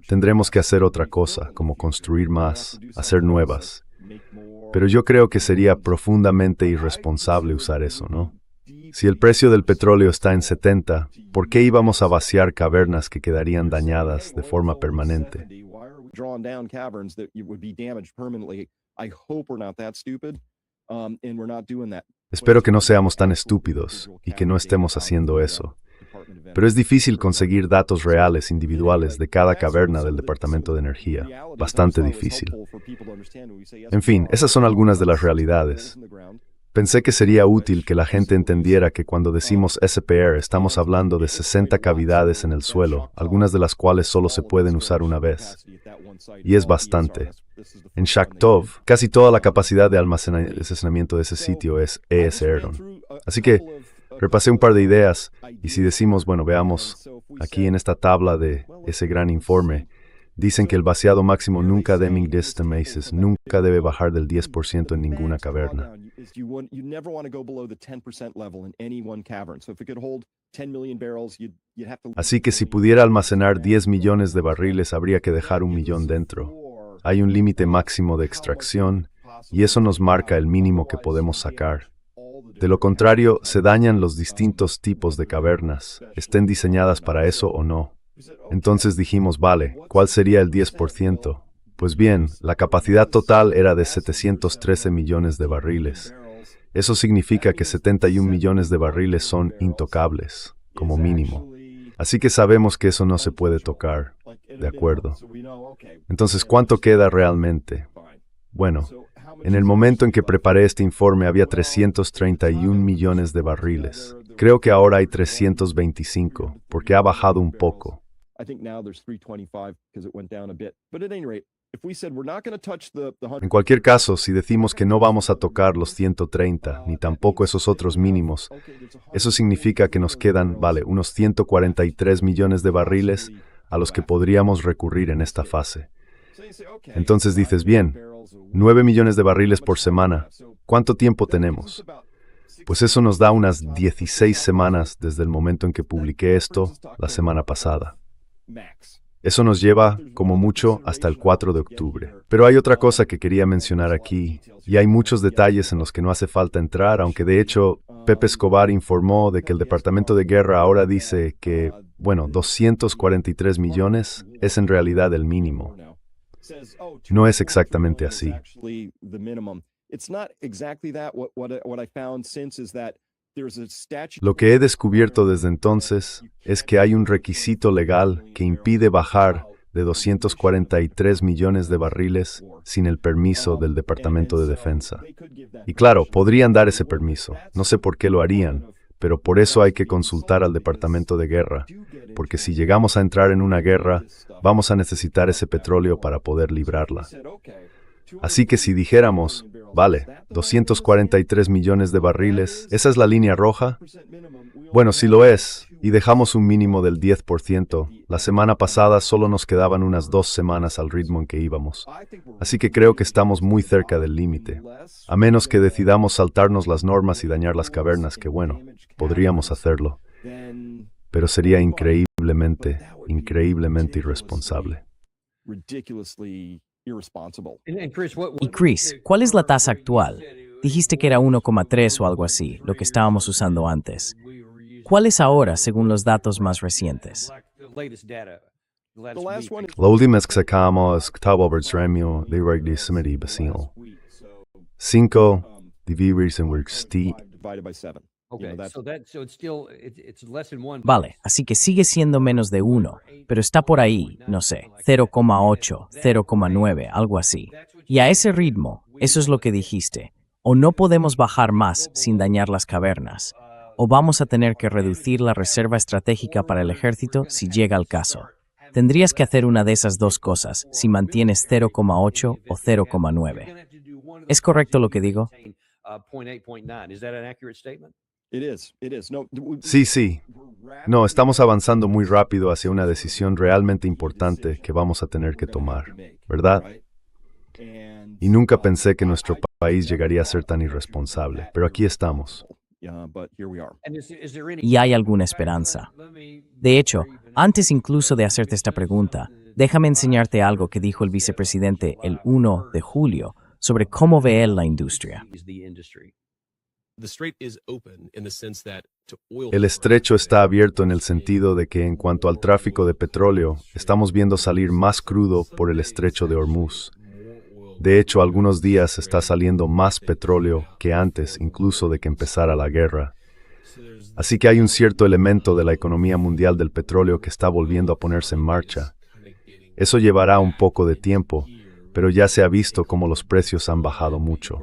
S3: Tendremos que hacer otra cosa, como construir más, hacer nuevas. Pero yo creo que sería profundamente irresponsable usar eso, ¿no? Si el precio del petróleo está en 70, ¿por qué íbamos a vaciar cavernas que quedarían dañadas de forma permanente? Espero que no seamos tan estúpidos y que no estemos haciendo eso. Pero es difícil conseguir datos reales individuales de cada caverna del Departamento de Energía. Bastante difícil. En fin, esas son algunas de las realidades. Pensé que sería útil que la gente entendiera que cuando decimos SPR estamos hablando de 60 cavidades en el suelo, algunas de las cuales solo se pueden usar una vez. Y es bastante. En Shaktov, casi toda la capacidad de almacenamiento de ese sitio es ESR. Así que repasé un par de ideas y si decimos, bueno, veamos aquí en esta tabla de ese gran informe, dicen que el vaciado máximo nunca nunca debe bajar del 10% en ninguna caverna. Así que si pudiera almacenar 10 millones de barriles, habría que dejar 1 millón dentro. Hay un límite máximo de extracción y eso nos marca el mínimo que podemos sacar. De lo contrario, se dañan los distintos tipos de cavernas, estén diseñadas para eso o no. Entonces dijimos, vale, ¿cuál sería el 10%? Pues bien, la capacidad total era de 713 millones de barriles. Eso significa que 71 millones de barriles son intocables, como mínimo. Así que sabemos que eso no se puede tocar, ¿de acuerdo? Entonces, ¿cuánto queda realmente? Bueno, en el momento en que preparé este informe había 331 millones de barriles. Creo que ahora hay 325, porque ha bajado un poco. En cualquier caso, si decimos que no vamos a tocar los 130, ni tampoco esos otros mínimos, eso significa que nos quedan, unos 143 millones de barriles a los que podríamos recurrir en esta fase. Entonces dices, bien, 9 millones de barriles por semana, ¿cuánto tiempo tenemos? Pues eso nos da unas 16 semanas desde el momento en que publiqué esto la semana pasada. Eso nos lleva, como mucho, hasta el 4 de octubre. Pero hay otra cosa que quería mencionar aquí, y hay muchos detalles en los que no hace falta entrar, aunque de hecho, Pepe Escobar informó de que el Departamento de Guerra ahora dice que, 243 millones es en realidad el mínimo. No es exactamente así. Lo que he descubierto desde entonces es que hay un requisito legal que impide bajar de 243 millones de barriles sin el permiso del Departamento de Defensa. Y claro, podrían dar ese permiso, no sé por qué lo harían, pero por eso hay que consultar al Departamento de Guerra, porque si llegamos a entrar en una guerra, vamos a necesitar ese petróleo para poder librarla. Así que si dijéramos, 243 millones de barriles, ¿esa es la línea roja? Bueno, si lo es, y dejamos un mínimo del 10%, la semana pasada solo nos quedaban unas 2 semanas al ritmo en que íbamos. Así que creo que estamos muy cerca del límite. A menos que decidamos saltarnos las normas y dañar las cavernas, que podríamos hacerlo. Pero sería increíblemente irresponsable.
S2: Y Chris, ¿cuál es la tasa actual? Dijiste que era 1,3 o algo así, lo que estábamos usando antes. ¿Cuál es ahora, según los datos más recientes?
S3: La última vez que sacamos octavo premio de Regdicimery Basil. 5 divididos en 7.
S2: Vale, así que sigue siendo menos de 1, pero está por ahí, no sé, 0,8, 0,9, algo así. Y a ese ritmo, eso es lo que dijiste, o no podemos bajar más sin dañar las cavernas, o vamos a tener que reducir la reserva estratégica para el ejército si llega el caso. Tendrías que hacer una de esas dos cosas si mantienes 0,8 o 0,9. ¿Es correcto lo que digo?
S3: Sí, sí. No, estamos avanzando muy rápido hacia una decisión realmente importante que vamos a tener que tomar, ¿verdad? Y nunca pensé que nuestro país llegaría a ser tan irresponsable, pero aquí estamos.
S2: ¿Y hay alguna esperanza? De hecho, antes incluso de hacerte esta pregunta, déjame enseñarte algo que dijo el vicepresidente el 1 de julio sobre cómo ve él la industria.
S3: El estrecho está abierto en el sentido de que en cuanto al tráfico de petróleo, estamos viendo salir más crudo por el estrecho de Hormuz. De hecho, algunos días está saliendo más petróleo que antes, incluso de que empezara la guerra. Así que hay un cierto elemento de la economía mundial del petróleo que está volviendo a ponerse en marcha. Eso llevará un poco de tiempo, pero ya se ha visto cómo los precios han bajado mucho.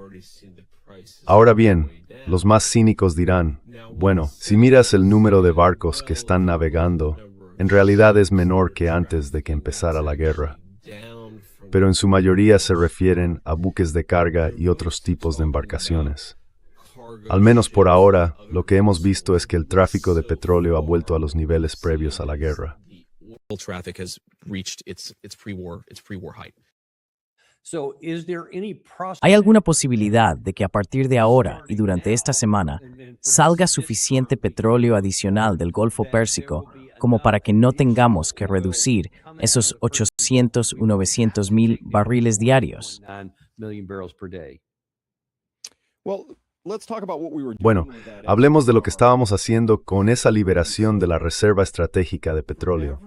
S3: Ahora bien, los más cínicos dirán, bueno, si miras el número de barcos que están navegando, en realidad es menor que antes de que empezara la guerra. Pero en su mayoría se refieren a buques de carga y otros tipos de embarcaciones. Al menos por ahora, lo que hemos visto es que el tráfico de petróleo ha vuelto a los niveles previos a la guerra.
S2: ¿Hay alguna posibilidad de que a partir de ahora y durante esta semana salga suficiente petróleo adicional del Golfo Pérsico como para que no tengamos que reducir esos 800 o 900 mil barriles diarios?
S3: Bueno, hablemos de lo que estábamos haciendo con esa liberación de la reserva estratégica de petróleo.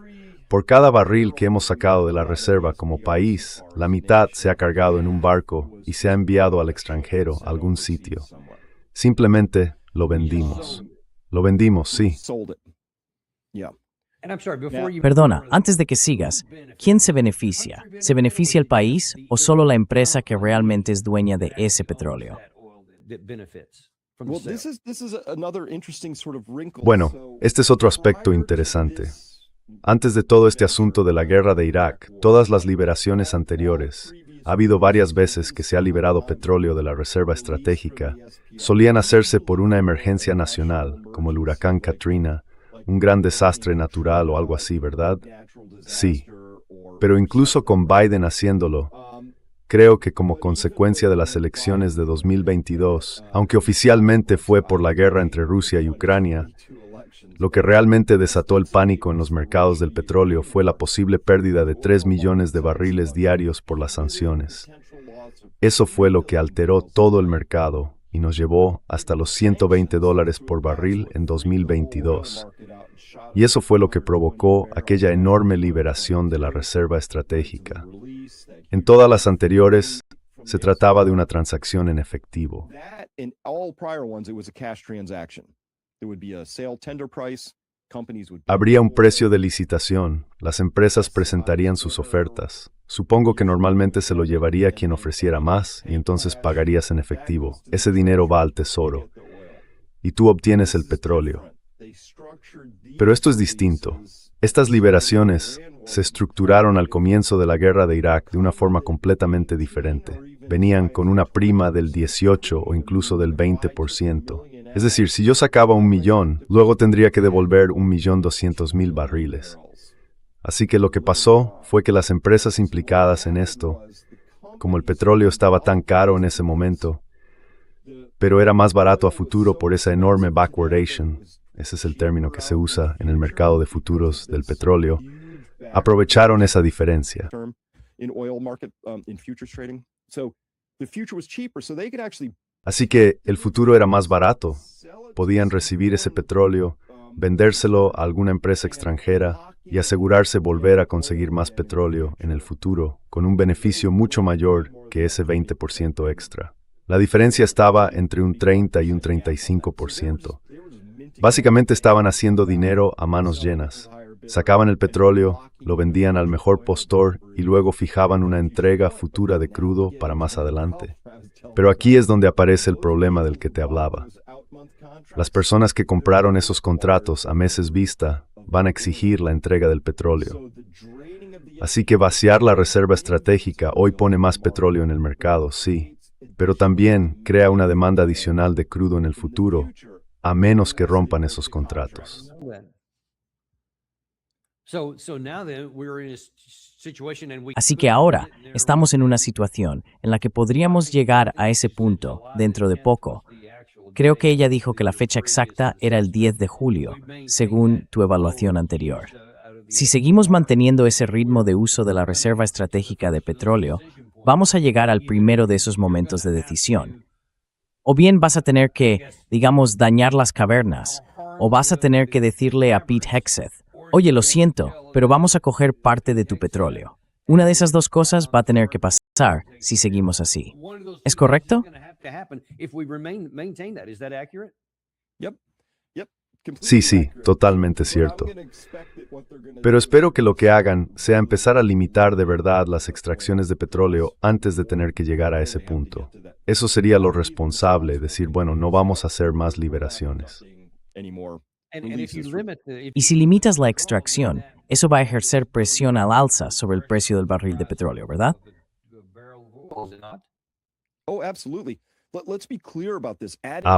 S3: Por cada barril que hemos sacado de la reserva como país, la mitad se ha cargado en un barco y se ha enviado al extranjero, a algún sitio. Simplemente lo vendimos. Lo vendimos, sí.
S2: Perdona, antes de que sigas, ¿quién se beneficia? ¿Se beneficia el país o solo la empresa que realmente es dueña de ese petróleo?
S3: Bueno, este es otro aspecto interesante. Antes de todo este asunto de la guerra de Irak, todas las liberaciones anteriores, ha habido varias veces que se ha liberado petróleo de la reserva estratégica, solían hacerse por una emergencia nacional, como el huracán Katrina, un gran desastre natural o algo así, ¿verdad? Sí. Pero incluso con Biden haciéndolo, creo que como consecuencia de las elecciones de 2022, aunque oficialmente fue por la guerra entre Rusia y Ucrania, lo que realmente desató el pánico en los mercados del petróleo fue la posible pérdida de 3 millones de barriles diarios por las sanciones. Eso fue lo que alteró todo el mercado y nos llevó hasta los $120 por barril en 2022. Y eso fue lo que provocó aquella enorme liberación de la reserva estratégica. En todas las anteriores, se trataba de una transacción en efectivo. Habría un precio de licitación, las empresas presentarían sus ofertas. Supongo que normalmente se lo llevaría quien ofreciera más y entonces pagarías en efectivo. Ese dinero va al tesoro y tú obtienes el petróleo. Pero esto es distinto. Estas liberaciones se estructuraron al comienzo de la guerra de Irak de una forma completamente diferente. Venían con una prima del 18 o incluso del 20%. Es decir, si yo sacaba 1 millón, luego tendría que devolver 1.200.000 barriles. Así que lo que pasó fue que las empresas implicadas en esto, como el petróleo estaba tan caro en ese momento, pero era más barato a futuro por esa enorme backwardation, ese es el término que se usa en el mercado de futuros del petróleo, aprovecharon esa diferencia. Así que el futuro era más barato. Podían recibir ese petróleo, vendérselo a alguna empresa extranjera y asegurarse volver a conseguir más petróleo en el futuro, con un beneficio mucho mayor que ese 20% extra. La diferencia estaba entre un 30 y un 35%. Básicamente estaban haciendo dinero a manos llenas. Sacaban el petróleo, lo vendían al mejor postor y luego fijaban una entrega futura de crudo para más adelante. Pero aquí es donde aparece el problema del que te hablaba. Las personas que compraron esos contratos a meses vista van a exigir la entrega del petróleo. Así que vaciar la reserva estratégica hoy pone más petróleo en el mercado, sí, pero también crea una demanda adicional de crudo en el futuro, a menos que rompan esos contratos.
S2: Así que ahora estamos en una situación en la que podríamos llegar a ese punto dentro de poco. Creo que ella dijo que la fecha exacta era el 10 de julio, según tu evaluación anterior. Si seguimos manteniendo ese ritmo de uso de la reserva estratégica de petróleo, vamos a llegar al primero de esos momentos de decisión. O bien vas a tener que, digamos, dañar las cavernas, o vas a tener que decirle a Pete Hegseth, oye, lo siento, pero vamos a coger parte de tu petróleo. Una de esas dos cosas va a tener que pasar si seguimos así. ¿Es correcto?
S3: Sí, totalmente cierto. Pero espero que lo que hagan sea empezar a limitar de verdad las extracciones de petróleo antes de tener que llegar a ese punto. Eso sería lo responsable, decir, bueno, no vamos a hacer más liberaciones.
S2: Y si limitas la extracción, eso va a ejercer presión al alza sobre el precio del barril de petróleo, ¿verdad?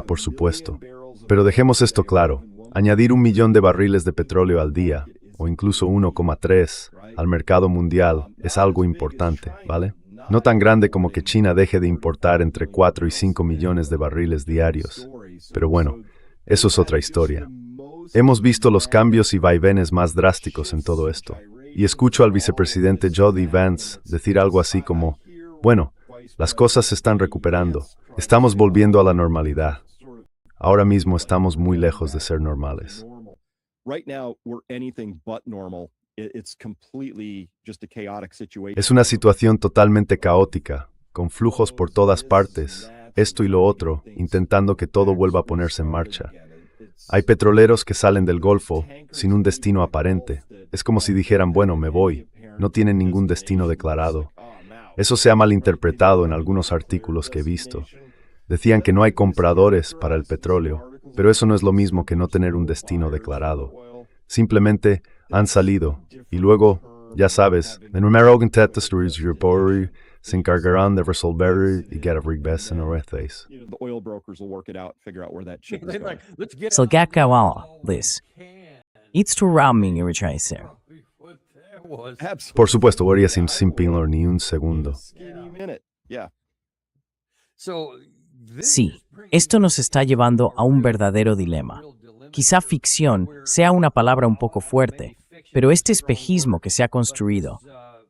S3: Por supuesto. Pero dejemos esto claro. Añadir 1 millón de barriles de petróleo al día, o incluso 1,3 al mercado mundial, es algo importante, ¿vale? No tan grande como que China deje de importar entre 4 y 5 millones de barriles diarios. Pero bueno, eso es otra historia. Hemos visto los cambios y vaivenes más drásticos en todo esto. Y escucho al vicepresidente J.D. Vance decir algo así como, bueno, las cosas se están recuperando. Estamos volviendo a la normalidad. Ahora mismo estamos muy lejos de ser normales. Es una situación totalmente caótica, con flujos por todas partes, esto y lo otro, intentando que todo vuelva a ponerse en marcha. Hay petroleros que salen del Golfo sin un destino aparente. Es como si dijeran, bueno, me voy. No tienen ningún destino declarado. Eso se ha malinterpretado en algunos artículos que he visto. Decían que no hay compradores para el petróleo, pero eso no es lo mismo que no tener un destino declarado. Simplemente han salido, y luego, ya sabes, se encargarán de resolver y get a regress en oreces.
S2: Liz. It's to rounding y retracer.
S3: Por supuesto, voy a sin pinlar ni un segundo.
S2: Sí, esto nos está llevando a un verdadero dilema. Quizá ficción sea una palabra un poco fuerte, pero este espejismo que se ha construido,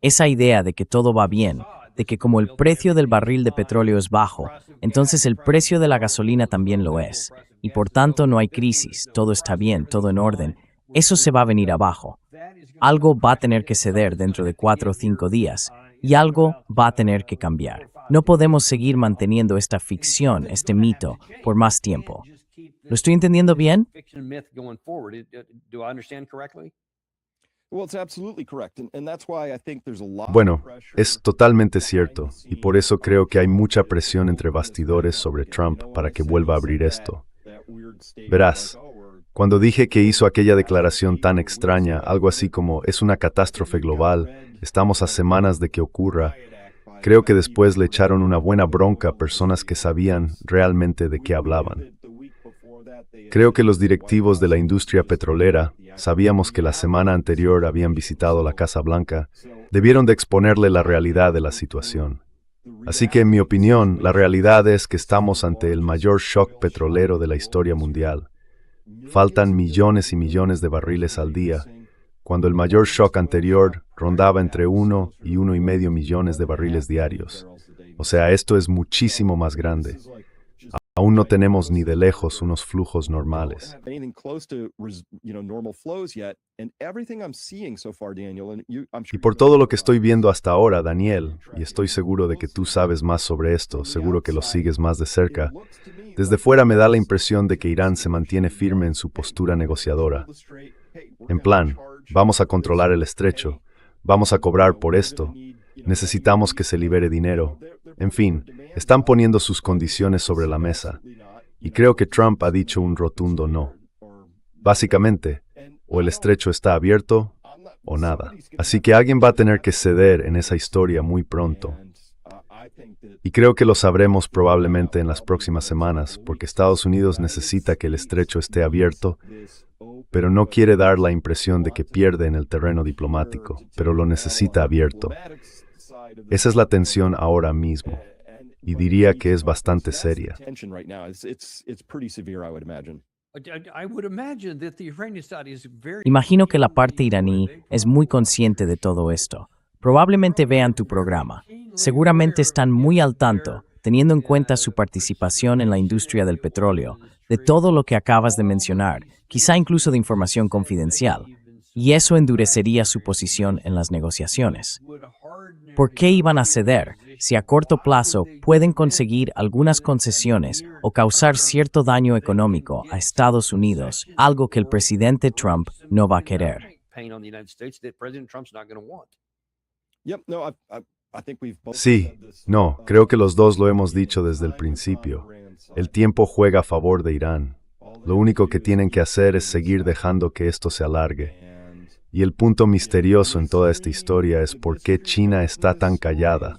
S2: esa idea de que todo va bien, de que como el precio del barril de petróleo es bajo, entonces el precio de la gasolina también lo es, y por tanto no hay crisis, todo está bien, todo en orden, eso se va a venir abajo. Algo va a tener que ceder dentro de 4 o 5 días, y algo va a tener que cambiar. No podemos seguir manteniendo esta ficción, este mito, por más tiempo. ¿Lo estoy entendiendo bien?
S3: Bueno, es totalmente cierto, y por eso creo que hay mucha presión entre bastidores sobre Trump para que vuelva a abrir esto. Verás, cuando dije que hizo aquella declaración tan extraña, algo así como es una catástrofe global, estamos a semanas de que ocurra, creo que después le echaron una buena bronca a personas que sabían realmente de qué hablaban. Creo que los directivos de la industria petrolera, sabíamos que la semana anterior habían visitado la Casa Blanca, debieron de exponerle la realidad de la situación. Así que, en mi opinión, la realidad es que estamos ante el mayor shock petrolero de la historia mundial. Faltan millones y millones de barriles al día, cuando el mayor shock anterior rondaba entre 1 y 1,5 millones de barriles diarios. O sea, esto es muchísimo más grande. Aún no tenemos ni de lejos unos flujos normales. Y por todo lo que estoy viendo hasta ahora, Daniel, y estoy seguro de que tú sabes más sobre esto, seguro que lo sigues más de cerca, desde fuera me da la impresión de que Irán se mantiene firme en su postura negociadora. En plan, vamos a controlar el estrecho, vamos a cobrar por esto, necesitamos que se libere dinero. En fin, están poniendo sus condiciones sobre la mesa, y creo que Trump ha dicho un rotundo no. Básicamente, o el estrecho está abierto, o nada. Así que alguien va a tener que ceder en esa historia muy pronto. Y creo que lo sabremos probablemente en las próximas semanas, porque Estados Unidos necesita que el estrecho esté abierto, pero no quiere dar la impresión de que pierde en el terreno diplomático, pero lo necesita abierto. Esa es la tensión ahora mismo, y diría que es bastante seria.
S2: Imagino que la parte iraní es muy consciente de todo esto. Probablemente vean tu programa. Seguramente están muy al tanto, teniendo en cuenta su participación en la industria del petróleo, de todo lo que acabas de mencionar, quizá incluso de información confidencial. Y eso endurecería su posición en las negociaciones. ¿Por qué iban a ceder si a corto plazo pueden conseguir algunas concesiones o causar cierto daño económico a Estados Unidos, algo que el presidente Trump no va a querer?
S3: Sí, no, creo que los dos lo hemos dicho desde el principio. El tiempo juega a favor de Irán. Lo único que tienen que hacer es seguir dejando que esto se alargue. Y el punto misterioso en toda esta historia es por qué China está tan callada,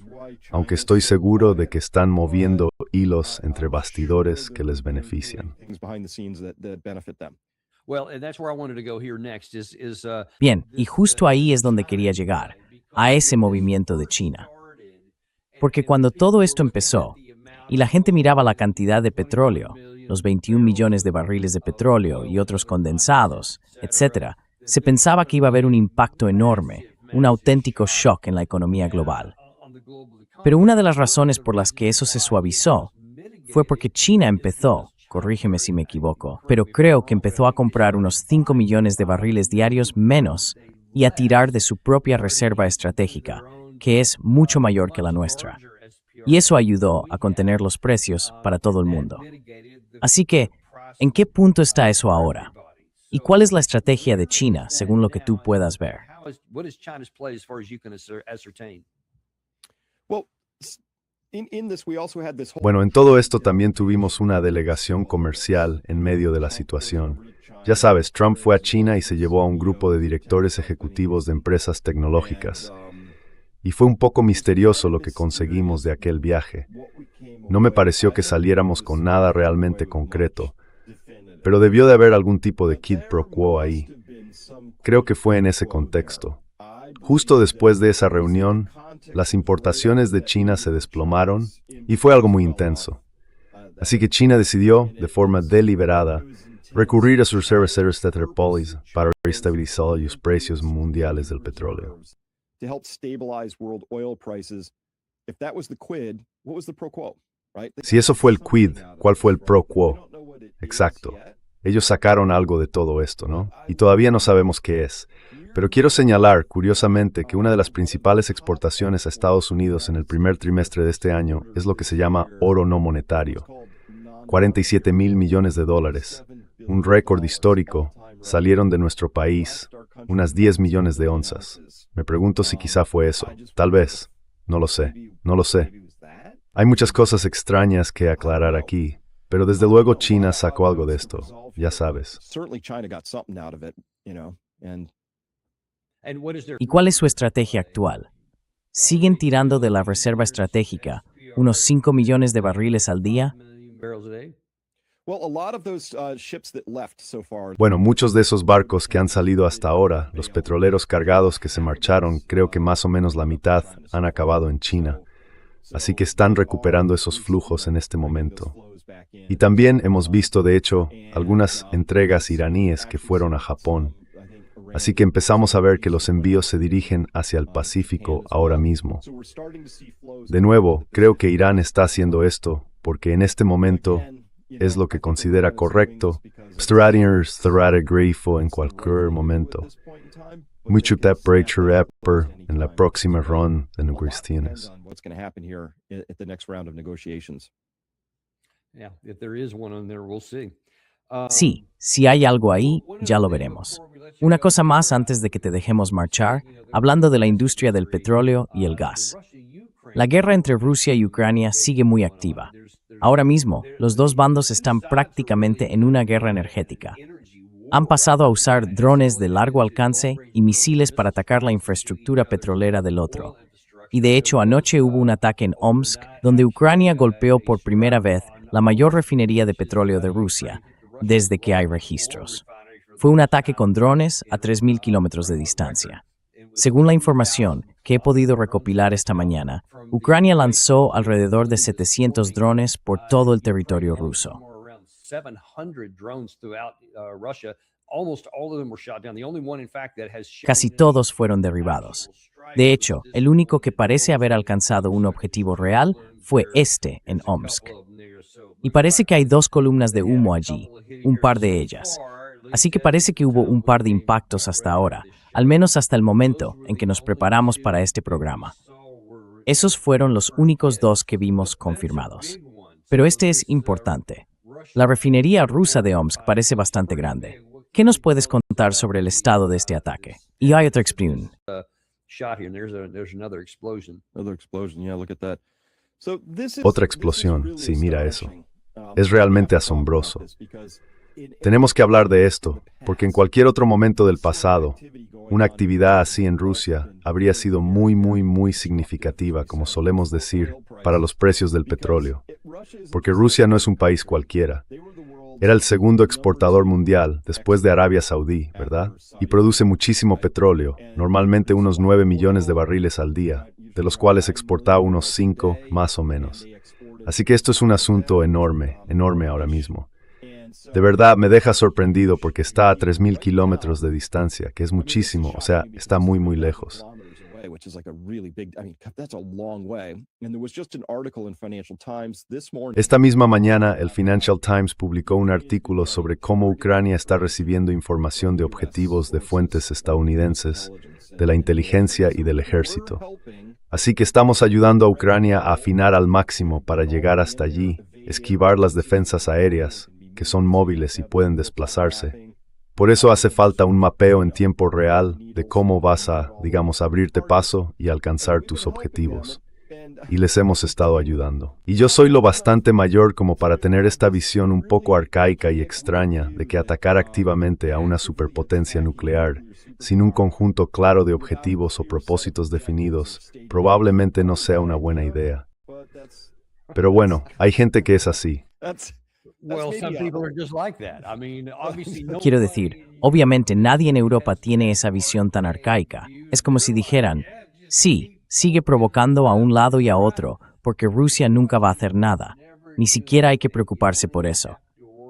S3: aunque estoy seguro de que están moviendo hilos entre bastidores que les benefician.
S2: Bien, y justo ahí es donde quería llegar, a ese movimiento de China. Porque cuando todo esto empezó, y la gente miraba la cantidad de petróleo, los 21 millones de barriles de petróleo y otros condensados, etc., se pensaba que iba a haber un impacto enorme, un auténtico shock en la economía global. Pero una de las razones por las que eso se suavizó fue porque China empezó, corrígeme si me equivoco, pero creo que empezó a comprar unos 5 millones de barriles diarios menos y a tirar de su propia reserva estratégica, que es mucho mayor que la nuestra. Y eso ayudó a contener los precios para todo el mundo. Así que, ¿en qué punto está eso ahora? ¿Y cuál es la estrategia de China, según lo que tú puedas ver?
S3: Bueno, en todo esto también tuvimos una delegación comercial en medio de la situación. Ya sabes, Trump fue a China y se llevó a un grupo de directores ejecutivos de empresas tecnológicas. Y fue un poco misterioso lo que conseguimos de aquel viaje. No me pareció que saliéramos con nada realmente concreto, pero debió de haber algún tipo de quid pro quo ahí. Creo que fue en ese contexto. Justo después de esa reunión, las importaciones de China se desplomaron y fue algo muy intenso. Así que China decidió, de forma deliberada, recurrir a sus reservas tetrapolis para estabilizar los precios mundiales del petróleo. Si eso fue el quid, ¿cuál fue el pro quo? Exacto. Ellos sacaron algo de todo esto, ¿no? Y todavía no sabemos qué es. Pero quiero señalar, curiosamente, que una de las principales exportaciones a Estados Unidos en el primer trimestre de este año es lo que se llama oro no monetario. 47,000 millones de dólares. Un récord histórico. Salieron de nuestro país unas 10 millones de onzas. Me pregunto si quizá fue eso. Tal vez. No lo sé. No lo sé. Hay muchas cosas extrañas que aclarar aquí, pero desde luego China sacó algo de esto, ya sabes.
S2: ¿Y cuál es su estrategia actual? ¿Siguen tirando de la reserva estratégica unos 5 millones de barriles al día?
S3: Bueno, muchos de esos barcos que han salido hasta ahora, los petroleros cargados que se marcharon, creo que más o menos la mitad han acabado en China. Así que están recuperando esos flujos en este momento. Y también hemos visto, de hecho, algunas entregas iraníes que fueron a Japón. Así que empezamos a ver que los envíos se dirigen hacia el Pacífico ahora mismo. De nuevo, creo que Irán está haciendo esto porque en este momento es lo que considera correcto. Grifo en cualquier momento. Mucho en la próxima ronda de negociaciones.
S2: Sí, si hay algo ahí, ya lo veremos. Una cosa más antes de que te dejemos marchar, hablando de la industria del petróleo y el gas. La guerra entre Rusia y Ucrania sigue muy activa. Ahora mismo, los dos bandos están prácticamente en una guerra energética. Han pasado a usar drones de largo alcance y misiles para atacar la infraestructura petrolera del otro. Y de hecho, anoche hubo un ataque en Omsk, donde Ucrania golpeó por primera vez la mayor refinería de petróleo de Rusia, desde que hay registros. Fue un ataque con drones a 3.000 kilómetros de distancia. Según la información que he podido recopilar esta mañana, Ucrania lanzó alrededor de 700 drones por todo el territorio ruso. Casi todos fueron derribados. De hecho, el único que parece haber alcanzado un objetivo real fue este en Omsk. Y parece que hay 2 columnas de humo allí, un par de ellas. Así que parece que hubo un par de impactos hasta ahora, al menos hasta el momento en que nos preparamos para este programa. Esos fueron los únicos 2 que vimos confirmados. Pero este es importante. La refinería rusa de Omsk parece bastante grande. ¿Qué nos puedes contar sobre el estado de este ataque? Y hay otra explosión.
S3: Otra explosión, sí, mira eso. Es realmente asombroso. Tenemos que hablar de esto, porque en cualquier otro momento del pasado, una actividad así en Rusia habría sido muy significativa, como solemos decir, para los precios del petróleo. Porque Rusia no es un país cualquiera. Era el segundo exportador mundial, después de Arabia Saudí, ¿verdad? Y produce muchísimo petróleo, normalmente unos 9 millones de barriles al día, de los cuales exporta unos 5, más o menos. Así que esto es un asunto enorme ahora mismo. De verdad, me deja sorprendido porque está a 3.000 kilómetros de distancia, que es muchísimo, o sea, está muy lejos. Esta misma mañana, el Financial Times publicó un artículo sobre cómo Ucrania está recibiendo información de objetivos de fuentes estadounidenses, de la inteligencia y del ejército. Así que estamos ayudando a Ucrania a afinar al máximo para llegar hasta allí, esquivar las defensas aéreas, que son móviles y pueden desplazarse. Por eso hace falta un mapeo en tiempo real de cómo vas a, abrirte paso y alcanzar tus objetivos. Y les hemos estado ayudando. Y yo soy lo bastante mayor como para tener esta visión un poco arcaica y extraña de que atacar activamente a una superpotencia nuclear, sin un conjunto claro de objetivos o propósitos definidos, probablemente no sea una buena idea. Pero bueno, hay gente que es así.
S2: Quiero decir, obviamente nadie en Europa tiene esa visión tan arcaica. Es como si dijeran, sí, sigue provocando a un lado y a otro, porque Rusia nunca va a hacer nada. Ni siquiera hay que preocuparse por eso.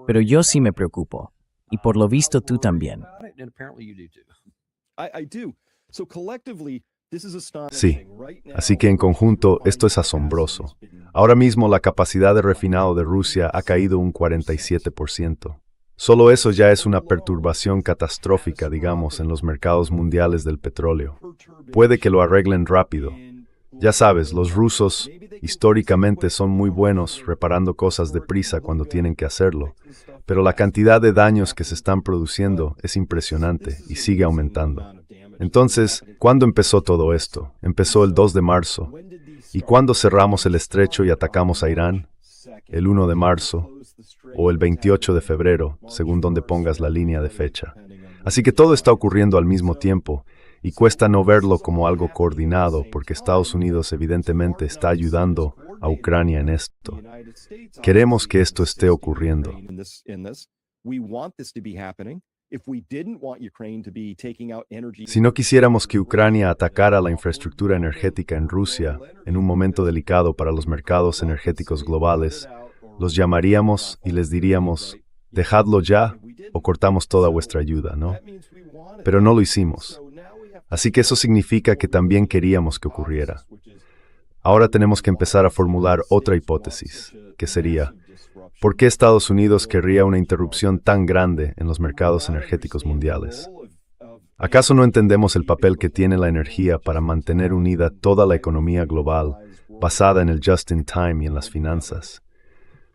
S2: Pero yo sí me preocupo. Y por lo visto tú también.
S3: Sí, así que en conjunto esto es asombroso. Ahora mismo la capacidad de refinado de Rusia ha caído un 47%. Solo eso ya es una perturbación catastrófica, en los mercados mundiales del petróleo. Puede que lo arreglen rápido. Ya sabes, los rusos históricamente son muy buenos reparando cosas deprisa cuando tienen que hacerlo, pero la cantidad de daños que se están produciendo es impresionante y sigue aumentando. Entonces, ¿cuándo empezó todo esto? Empezó el 2 de marzo. ¿Y cuándo cerramos el estrecho y atacamos a Irán? El 1 de marzo o el 28 de febrero, según donde pongas la línea de fecha. Así que todo está ocurriendo al mismo tiempo y cuesta no verlo como algo coordinado porque Estados Unidos evidentemente está ayudando a Ucrania en esto. Queremos que esto esté ocurriendo. Si no quisiéramos que Ucrania atacara la infraestructura energética en Rusia en un momento delicado para los mercados energéticos globales, los llamaríamos y les diríamos, dejadlo ya o cortamos toda vuestra ayuda, ¿no? Pero no lo hicimos. Así que eso significa que también queríamos que ocurriera. Ahora tenemos que empezar a formular otra hipótesis, que sería, ¿por qué Estados Unidos querría una interrupción tan grande en los mercados energéticos mundiales? ¿Acaso no entendemos el papel que tiene la energía para mantener unida toda la economía global, basada en el just-in-time y en las finanzas?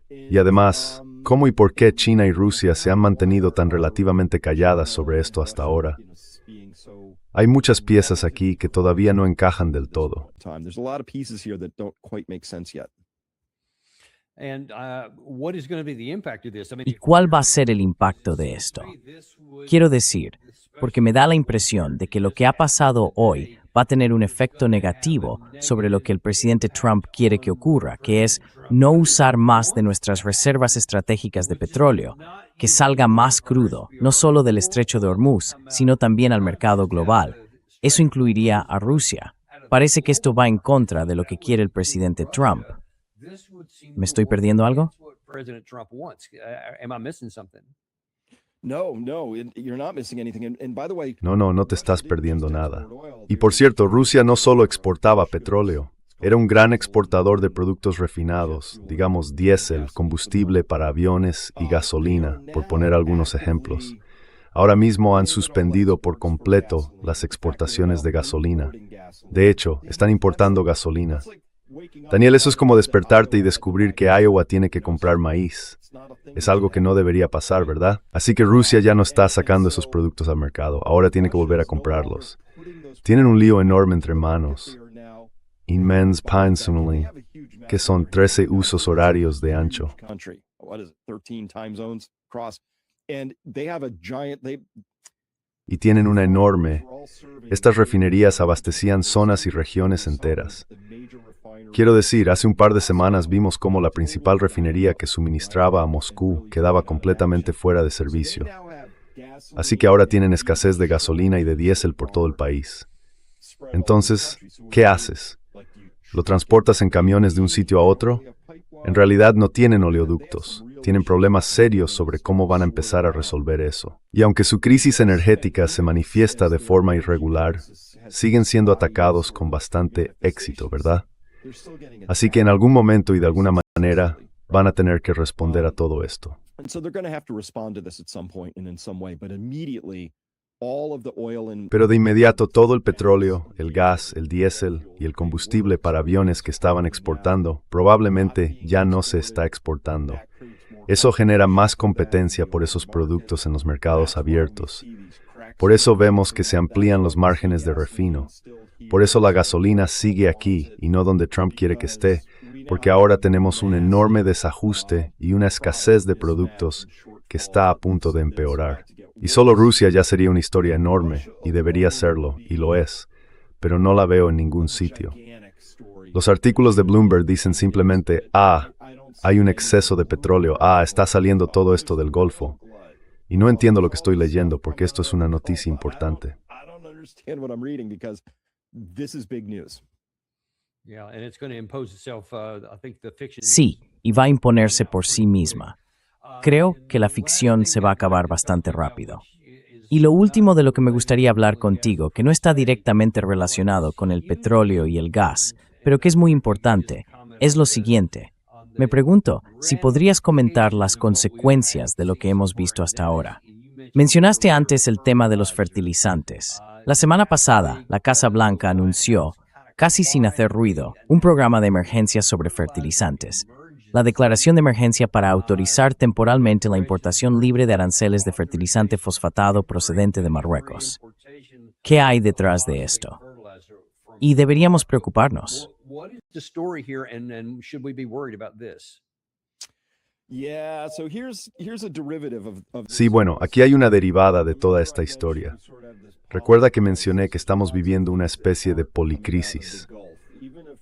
S3: Y además, ¿cómo y por qué China y Rusia se han mantenido tan relativamente calladas sobre esto hasta ahora? Hay muchas piezas aquí que todavía no encajan del todo.
S2: ¿Y cuál va a ser el impacto de esto? Quiero decir, porque me da la impresión de que lo que ha pasado hoy va a tener un efecto negativo sobre lo que el presidente Trump quiere que ocurra, que es no usar más de nuestras reservas estratégicas de petróleo, que salga más crudo, no solo del estrecho de Hormuz, sino también al mercado global. Eso incluiría a Rusia. Parece que esto va en contra de lo que quiere el presidente Trump. ¿Me estoy perdiendo algo?
S3: No, no te estás perdiendo nada. Y por cierto, Rusia no solo exportaba petróleo, era un gran exportador de productos refinados, digamos diésel, combustible para aviones y gasolina, por poner algunos ejemplos. Ahora mismo han suspendido por completo las exportaciones de gasolina. De hecho, están importando gasolina. Daniel, eso es como despertarte y descubrir que Iowa tiene que comprar maíz. Es algo que no debería pasar, ¿verdad? Así que Rusia ya no está sacando esos productos al mercado. Ahora tiene que volver a comprarlos. Tienen un lío enorme entre manos. Inmense Pinsunly, que son 13 usos horarios de ancho. Y tienen una enorme. Estas refinerías abastecían zonas y regiones enteras. Quiero decir, hace un par de semanas vimos cómo la principal refinería que suministraba a Moscú quedaba completamente fuera de servicio. Así que ahora tienen escasez de gasolina y de diésel por todo el país. Entonces, ¿qué haces? ¿Lo transportas en camiones de un sitio a otro? En realidad no tienen oleoductos. Tienen problemas serios sobre cómo van a empezar a resolver eso. Y aunque su crisis energética se manifiesta de forma irregular, siguen siendo atacados con bastante éxito, ¿verdad? Así que en algún momento y de alguna manera van a tener que responder a todo esto. Pero de inmediato todo el petróleo, el gas, el diésel y el combustible para aviones que estaban exportando probablemente ya no se está exportando. Eso genera más competencia por esos productos en los mercados abiertos. Por eso vemos que se amplían los márgenes de refino. Por eso la gasolina sigue aquí y no donde Trump quiere que esté, porque ahora tenemos un enorme desajuste y una escasez de productos que está a punto de empeorar. Y solo Rusia ya sería una historia enorme, y debería serlo, y lo es, pero no la veo en ningún sitio. Los artículos de Bloomberg dicen simplemente, hay un exceso de petróleo, está saliendo todo esto del Golfo. Y no entiendo lo que estoy leyendo porque esto es una noticia importante.
S2: Sí, y va a imponerse por sí misma. Creo que la ficción se va a acabar bastante rápido. Y lo último de lo que me gustaría hablar contigo, que no está directamente relacionado con el petróleo y el gas, pero que es muy importante, es lo siguiente. Me pregunto si podrías comentar las consecuencias de lo que hemos visto hasta ahora. Mencionaste antes el tema de los fertilizantes. La semana pasada, la Casa Blanca anunció, casi sin hacer ruido, un programa de emergencia sobre fertilizantes. La declaración de emergencia para autorizar temporalmente la importación libre de aranceles de fertilizante fosfatado procedente de Marruecos. ¿Qué hay detrás de esto? Y deberíamos preocuparnos.
S3: Sí, bueno, aquí hay una derivada de toda esta historia. Recuerda que mencioné que estamos viviendo una especie de policrisis.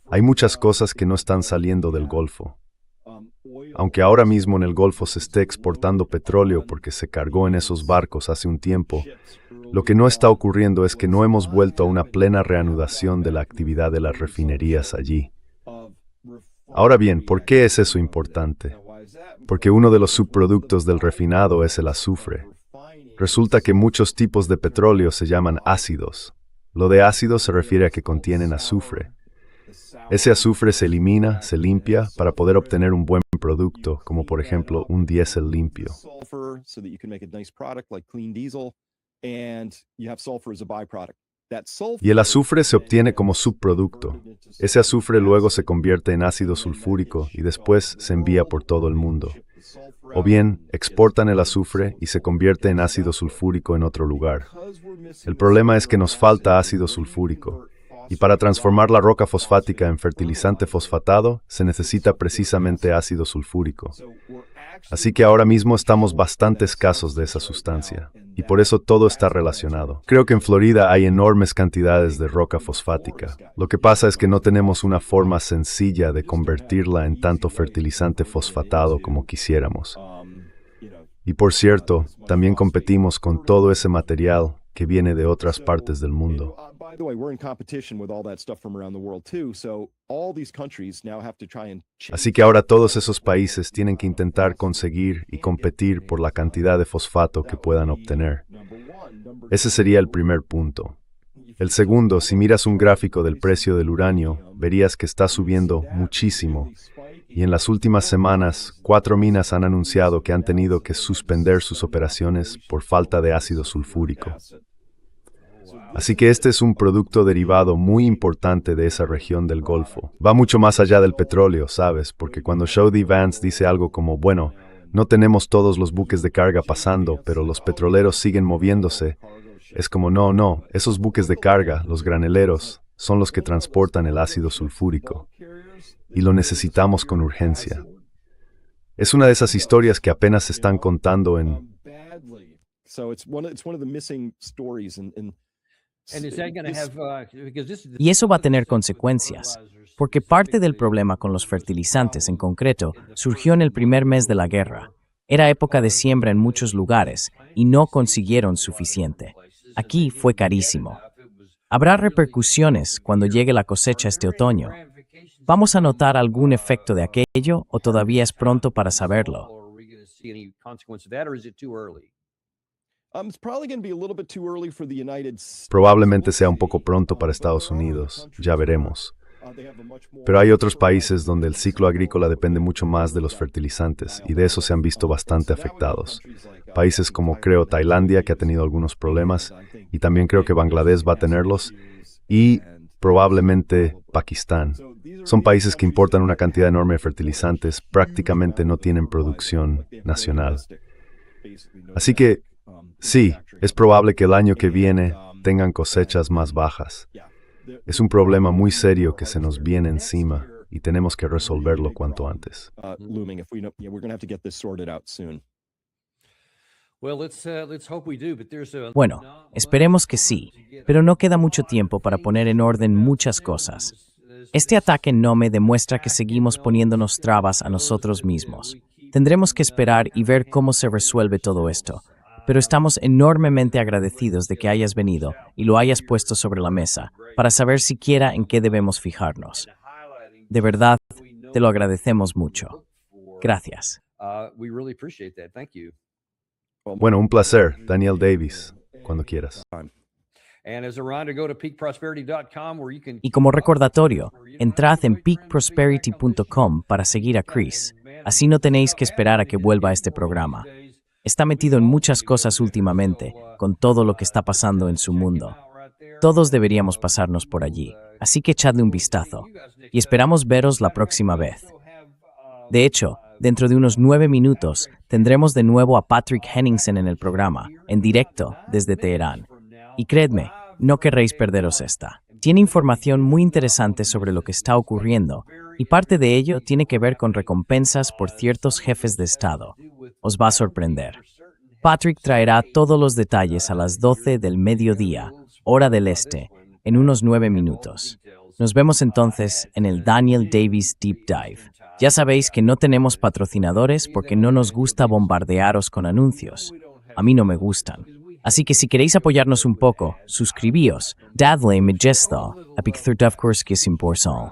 S3: Hay muchas cosas que no están saliendo del Golfo. Aunque ahora mismo en el Golfo se esté exportando petróleo porque se cargó en esos barcos hace un tiempo, lo que no está ocurriendo es que no hemos vuelto a una plena reanudación de la actividad de las refinerías allí. Ahora bien, ¿por qué es eso importante? Porque uno de los subproductos del refinado es el azufre. Resulta que muchos tipos de petróleo se llaman ácidos. Lo de ácido se refiere a que contienen azufre. Ese azufre se elimina, se limpia, para poder obtener un buen producto, como por ejemplo un diésel limpio. Y el azufre se obtiene como subproducto. Ese azufre luego se convierte en ácido sulfúrico y después se envía por todo el mundo. O bien, exportan el azufre y se convierte en ácido sulfúrico en otro lugar. El problema es que nos falta ácido sulfúrico. Y para transformar la roca fosfática en fertilizante fosfatado, se necesita precisamente ácido sulfúrico. Así que ahora mismo estamos bastante escasos de esa sustancia, y por eso todo está relacionado. Creo que en Florida hay enormes cantidades de roca fosfática. Lo que pasa es que no tenemos una forma sencilla de convertirla en tanto fertilizante fosfatado como quisiéramos. Y por cierto, también competimos con todo ese material que viene de otras partes del mundo. Así que ahora todos esos países tienen que intentar conseguir y competir por la cantidad de fosfato que puedan obtener. Ese sería el primer punto. El segundo, si miras un gráfico del precio del uranio, verías que está subiendo muchísimo. Y en las últimas semanas, 4 minas han anunciado que han tenido que suspender sus operaciones por falta de ácido sulfúrico. Así que este es un producto derivado muy importante de esa región del Golfo. Va mucho más allá del petróleo, ¿sabes? Porque cuando Shody Vance dice algo como, bueno, no tenemos todos los buques de carga pasando, pero los petroleros siguen moviéndose, es como, no, esos buques de carga, los graneleros, son los que transportan el ácido sulfúrico. Y lo necesitamos con urgencia. Es una de esas historias que apenas se están contando en...
S2: Y eso va a tener consecuencias, porque parte del problema con los fertilizantes en concreto surgió en el primer mes de la guerra. Era época de siembra en muchos lugares y no consiguieron suficiente. Aquí fue carísimo. Habrá repercusiones cuando llegue la cosecha este otoño. ¿Vamos a notar algún efecto de aquello o todavía es pronto para saberlo?
S3: Probablemente sea un poco pronto para Estados Unidos, ya veremos. Pero hay otros países donde el ciclo agrícola depende mucho más de los fertilizantes y de eso se han visto bastante afectados. Países como creo Tailandia, que ha tenido algunos problemas, y también creo que Bangladesh va a tenerlos, y probablemente Pakistán. Son países que importan una cantidad enorme de fertilizantes, prácticamente no tienen producción nacional. Así que, sí, es probable que el año que viene tengan cosechas más bajas. Es un problema muy serio que se nos viene encima y tenemos que resolverlo cuanto antes.
S2: Bueno, esperemos que sí, pero no queda mucho tiempo para poner en orden muchas cosas. Este ataque no me demuestra que seguimos poniéndonos trabas a nosotros mismos. Tendremos que esperar y ver cómo se resuelve todo esto. Pero estamos enormemente agradecidos de que hayas venido y lo hayas puesto sobre la mesa, para saber siquiera en qué debemos fijarnos. De verdad, te lo agradecemos mucho. Gracias.
S3: Bueno, un placer, Daniel Davis, cuando quieras.
S2: Y como recordatorio, entrad en peakprosperity.com para seguir a Chris. Así no tenéis que esperar a que vuelva a este programa. Está metido en muchas cosas últimamente, con todo lo que está pasando en su mundo. Todos deberíamos pasarnos por allí, así que echadle un vistazo. Y esperamos veros la próxima vez. De hecho, dentro de unos 9 minutos, tendremos de nuevo a Patrick Henningsen en el programa, en directo desde Teherán. Y creedme, no querréis perderos esta. Tiene información muy interesante sobre lo que está ocurriendo, y parte de ello tiene que ver con recompensas por ciertos jefes de Estado. Os va a sorprender. Patrick traerá todos los detalles a las 12 del mediodía, hora del este, en unos 9 minutos. Nos vemos entonces en el Daniel Davis Deep Dive. Ya sabéis que no tenemos patrocinadores porque no nos gusta bombardearos con anuncios. A mí no me gustan. Así que si queréis apoyarnos un poco, suscribíos. Dadle me gesto, a Picthur Dovkorski Simporson.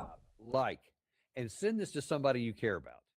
S4: And send this to somebody you care about.